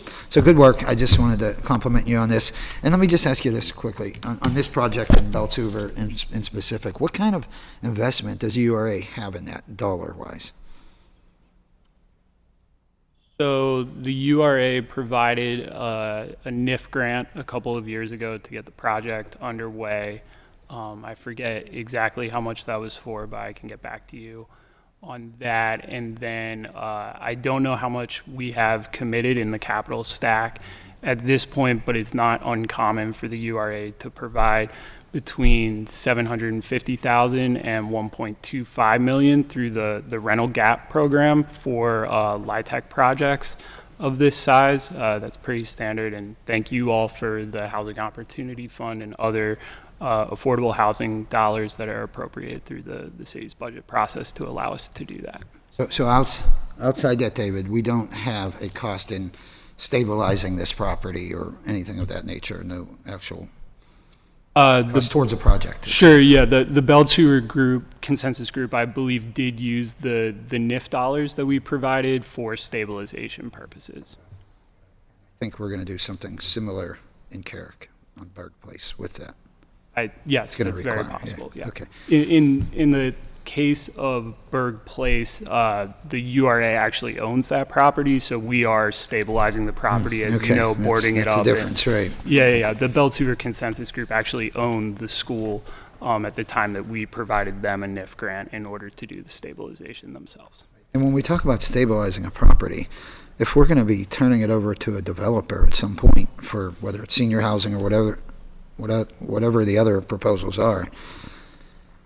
good work. I just wanted to compliment you on this. And let me just ask you this quickly. On this project in Beltouver in specific, what kind of investment does URA have in that dollar-wise? So the URA provided a NIF grant a couple of years ago to get the project underway. I forget exactly how much that was for, but I can get back to you on that. And then I don't know how much we have committed in the capital stack at this point, but it's not uncommon for the URA to provide between $750,000 and $1.25 million through the rental gap program for LIHTC projects of this size. That's pretty standard, and thank you all for the Housing Opportunity Fund and other affordable housing dollars that are appropriated through the city's budget process to allow us to do that. So outside that, David, we don't have a cost in stabilizing this property or anything of that nature, no actual cost towards a project. Sure, yeah, the Beltouver group, consensus group, I believe did use the NIF dollars that we provided for stabilization purposes. I think we're going to do something similar in Carrick on Berg Place with that. Yes, gonna that's very require- possible, yeah, yeah. okay. In the case of Berg Place, the URA actually owns that property, so we are stabilizing the property, as okay. you know, boarding That's it up. the difference, right. Yeah. The Beltouver consensus group actually owned the school at the time that we provided them a NIF grant in order to do the stabilization themselves. And when we talk about stabilizing a property, if we're going to be turning it over to a developer at some point for whether it's senior housing or whatever the other proposals are,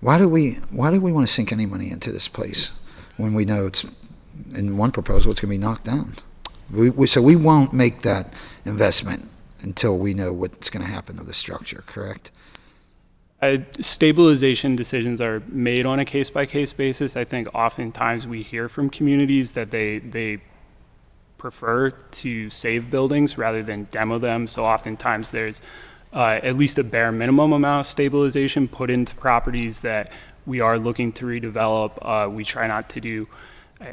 why do we want to sink any money into this place when we know it's in one proposal it's going to be knocked down? So we won't make that investment until we know what's going to happen to the structure, correct? Stabilization decisions are made on a case-by-case basis. I think oftentimes we hear from communities that they prefer to save buildings rather than demo them. So oftentimes there's at least a bare minimum amount of stabilization put into properties that we are looking to redevelop. We try not to do,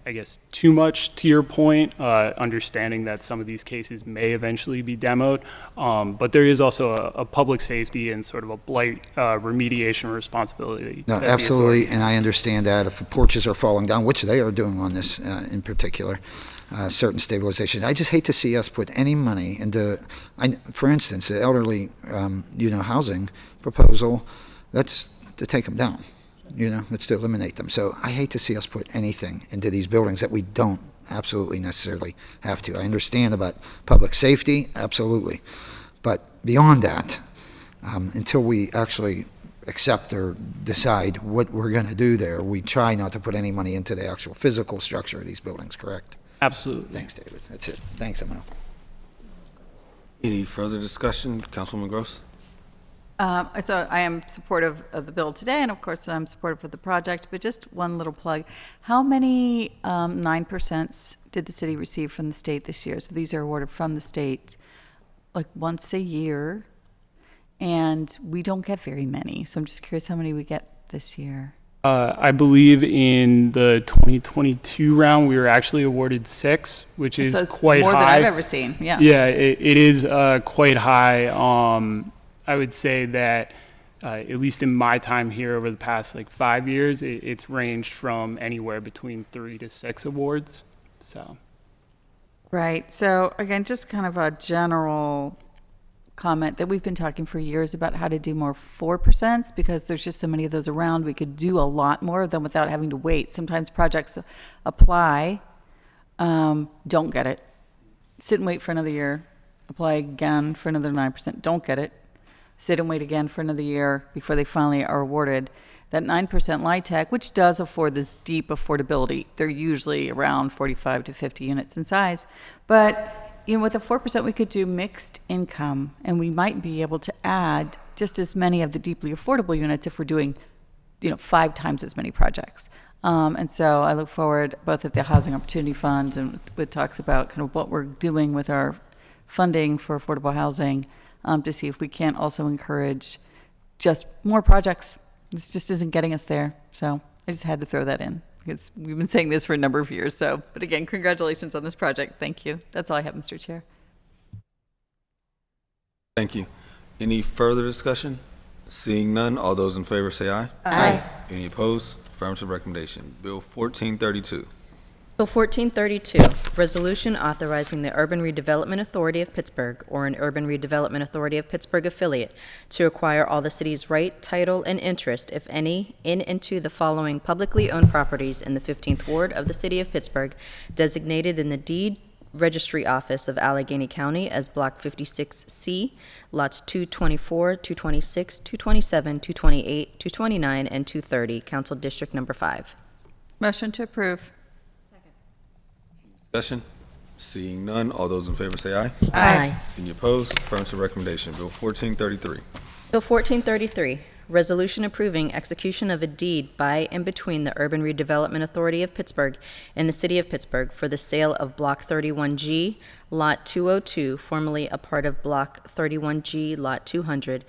I guess, too much, to your point, understanding that some of these cases may eventually be demoed. But there is also a public safety and sort of a blight remediation responsibility. No, that the absolutely, authority- and I understand that if the porches are falling down, which they are doing on this in particular, certain stabilization. I just hate to see us put any money into, for instance, the elderly, housing proposal. That's to take them down. That's to eliminate them. So I hate to see us put anything into these buildings that we don't absolutely necessarily have to. I understand about public safety, absolutely, but beyond that, until we actually accept or decide what we're going to do there, we try not to put any money into the actual physical structure of these buildings, correct? Absolutely. Thanks, David. That's it. Thanks, Emil. Any further discussion? Councilwoman Gross? So I am supportive of the bill today, and of course I'm supportive of the project, but just one little plug. How many 9% did the city receive from the state this year? So these are awarded from the state like once a year. and we don't get very many. So I'm just curious how many we get this year. I believe in the 2022 round, we were actually awarded 6, which is That's quite more high. than I've ever seen. Yeah. Yeah, it is quite high. I would say that at least in my time here over the past 5 years, it's ranged from anywhere between 3 to 6 awards. So. Right. So again, just kind of a general comment that we've been talking for years about how to do more 4% because there's just so many of those around. We could do a lot more of them without having to wait. Sometimes projects apply, don't get it, sit and wait for another year, apply again for another 9%, don't get it, sit and wait again for another year before they finally are awarded. That 9% LIHTC, which does afford this deep affordability, they're usually around 45 to 50 units in size, but with a 4%, we could do mixed income, and we might be able to add just as many of the deeply affordable units if we're doing, 5 times as many projects. And so I look forward both at the Housing Opportunity Fund and it talks about kind of what we're doing with our funding for affordable housing to see if we can't also encourage just more projects. This just isn't getting us there. So I just had to throw that in. Because we've been saying this for a number of years. So, but again, congratulations on this project. Thank you. That's all I have, Mr. Chair. Thank you. Any further discussion? Seeing none, all those in favor say aye. Aye. Any opposed? Affirmative recommendation. Bill 1432. Bill 1432, resolution authorizing the Urban Redevelopment Authority of Pittsburgh or an Urban Redevelopment Authority of Pittsburgh affiliate to acquire all the city's right, title, and interest, if any, in and to the following publicly owned properties in the 15th Ward of the City of Pittsburgh, designated in the Deed Registry Office of Allegheny County as Block 56C, lots 224, 226, 227, 228, 229, and 230, Council District Number 5. Motion to approve. Discussion? Seeing none, all those in favor say aye. Aye. Any opposed? Affirmative recommendation. Bill 1433. Bill 1433, resolution approving execution of a deed by and between the Urban Redevelopment Authority of Pittsburgh and the City of Pittsburgh for the sale of Block 31G, Lot 202, formerly a part of Block 31G, Lot 200,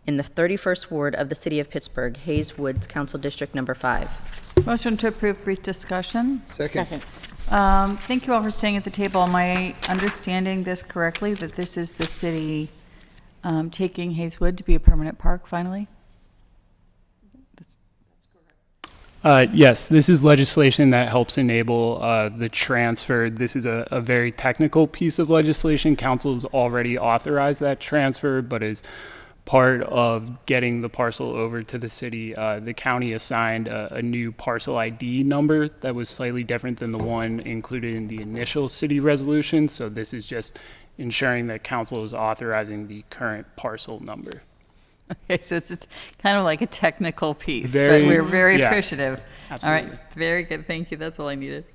in the 31st Ward of the City of Pittsburgh, Hayes Woods, Council District Number 5. Motion to approve. Brief discussion. Second. Thank you all for staying at the table. Am I understanding this correctly, that this is the city taking Hayeswood to be a permanent park finally? Yes, this is legislation that helps enable the transfer. This is a very technical piece of legislation. Council's already authorized that transfer, but as part of getting the parcel over to the city, the county assigned a new parcel ID number that was slightly different than the one included in the initial city resolution. So this is just ensuring that council is authorizing the current parcel number. Okay, so it's kind of like a technical piece, Very- but we're very yeah, appreciative. absolutely. All right, very good. Thank you. That's all I needed.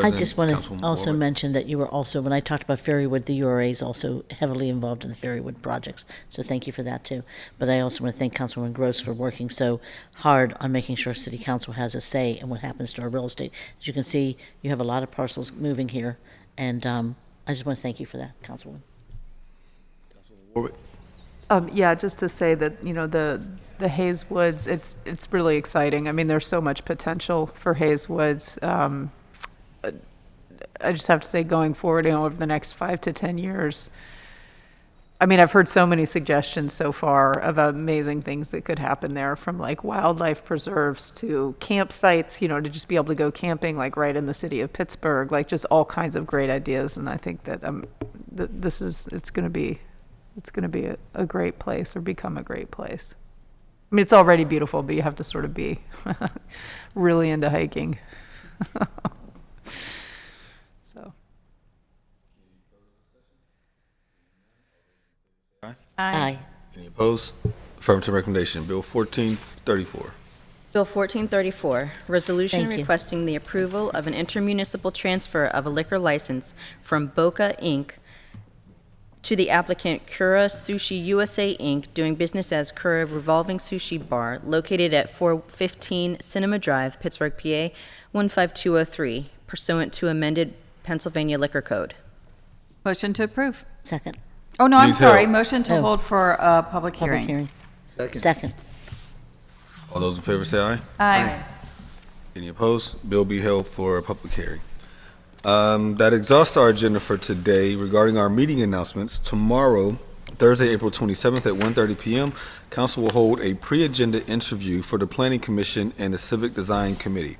I just want to Councilwoman also Warwick. mention that you were also, when I talked about Ferrywood, the URA is also heavily involved in the Ferrywood projects. So thank you for that too. But I also want to thank Councilwoman Gross for working so hard on making sure City Council has a say in what happens to our real estate. As you can see, you have a lot of parcels moving here, and I just want to thank you for that, Councilwoman. Warwick. Yeah, just to say that, the Hayes Woods, it's really exciting. I mean, there's so much potential for Hayes Woods. I just have to say, going forward, over the next 5 to 10 years, I mean, I've heard so many suggestions so far of amazing things that could happen there, from like wildlife preserves to campsites, to just be able to go camping like right in the city of Pittsburgh, like just all kinds of great ideas. And I think that it's going to be a great place, or become a great place. I mean, it's already beautiful, but you have to sort of be really into hiking. So. Aye. Any opposed? Affirmative recommendation. Bill 1434. Bill 1434, resolution Thank you. requesting the approval of an intermunicipal transfer of a liquor license from Boca Inc. to the applicant Kura Sushi USA Inc., doing business as Kura Revolving Sushi Bar, located at 415 Cinema Drive, Pittsburgh, PA 15203, pursuant to amended Pennsylvania Liquor Code. Motion to approve. Second. Oh, no, I'm Meeting's sorry. held. Motion to Oh. hold for a public Public hearing. hearing. Second. Second. All those in favor say aye. Aye. Any opposed? Bill be held for a public hearing. That exhausts our agenda for today. Regarding our meeting announcements, tomorrow, Thursday, April 27th at 1:30 p.m., council will hold a pre-agenda interview for the Planning Commission and the Civic Design Committee.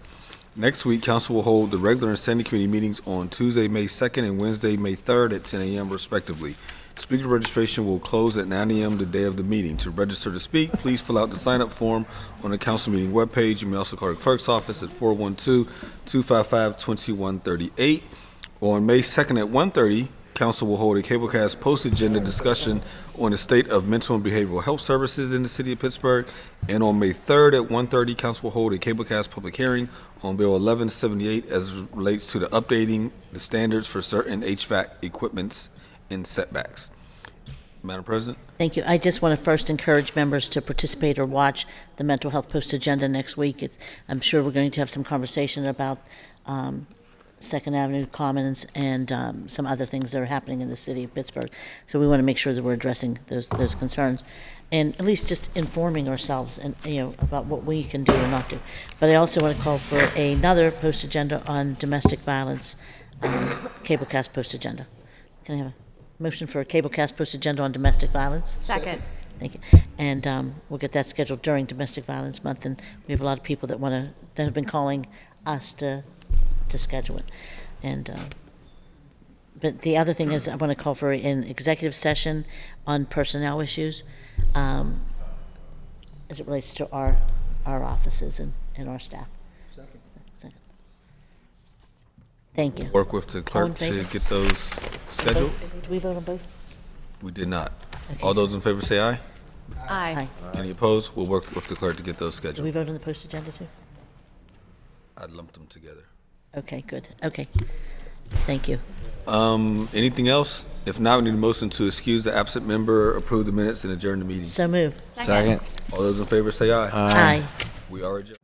Next week, council will hold the regular and standing committee meetings on Tuesday, May 2nd and Wednesday, May 3rd at 10 a.m. respectively. Speaker registration will close at 9 a.m. the day of the meeting. To register to speak, please fill out the sign-up form on the council meeting webpage. You may also call the clerk's office at 412-255-2138. On May 2nd at 1:30, council will hold a Cablecast post-agenda discussion on the state of mental and behavioral health services in the city of Pittsburgh. And on May 3rd at 1:30, council will hold a Cablecast public hearing on Bill 1178 as it relates to the updating the standards for certain HVAC equipments and setbacks. Madam President? Thank you. I just want to first encourage members to participate or watch the mental health post agenda next week. I'm sure we're going to have some conversation about Second Avenue Commons and some other things that are happening in the city of Pittsburgh. So we want to make sure that we're addressing those concerns and at least just informing ourselves and about what we can do and not do. But I also want to call for another post agenda on domestic violence, Cablecast post agenda. Can I have a motion for a Cablecast post agenda on domestic violence? Second. Thank you. And we'll get that scheduled during Domestic Violence Month, and we have a lot of people that have been calling us to schedule it. And but the other thing is I want to call for an executive session on personnel issues as it relates to our offices and our staff. Second. Thank you. Work with the All in clerk to favor? get those scheduled. Did we vote on both? We did not. Okay, All those in favor say aye. Aye. Any opposed? We'll work with the clerk to get those Did we scheduled. vote on the post agenda too? I'd lump them together. Okay, good. Okay. Thank you. Anything else? If not, we need a motion to excuse the absent member, approve the minutes, and adjourn the meeting. So moved. All those in favor say aye. Aye. We are adjourned.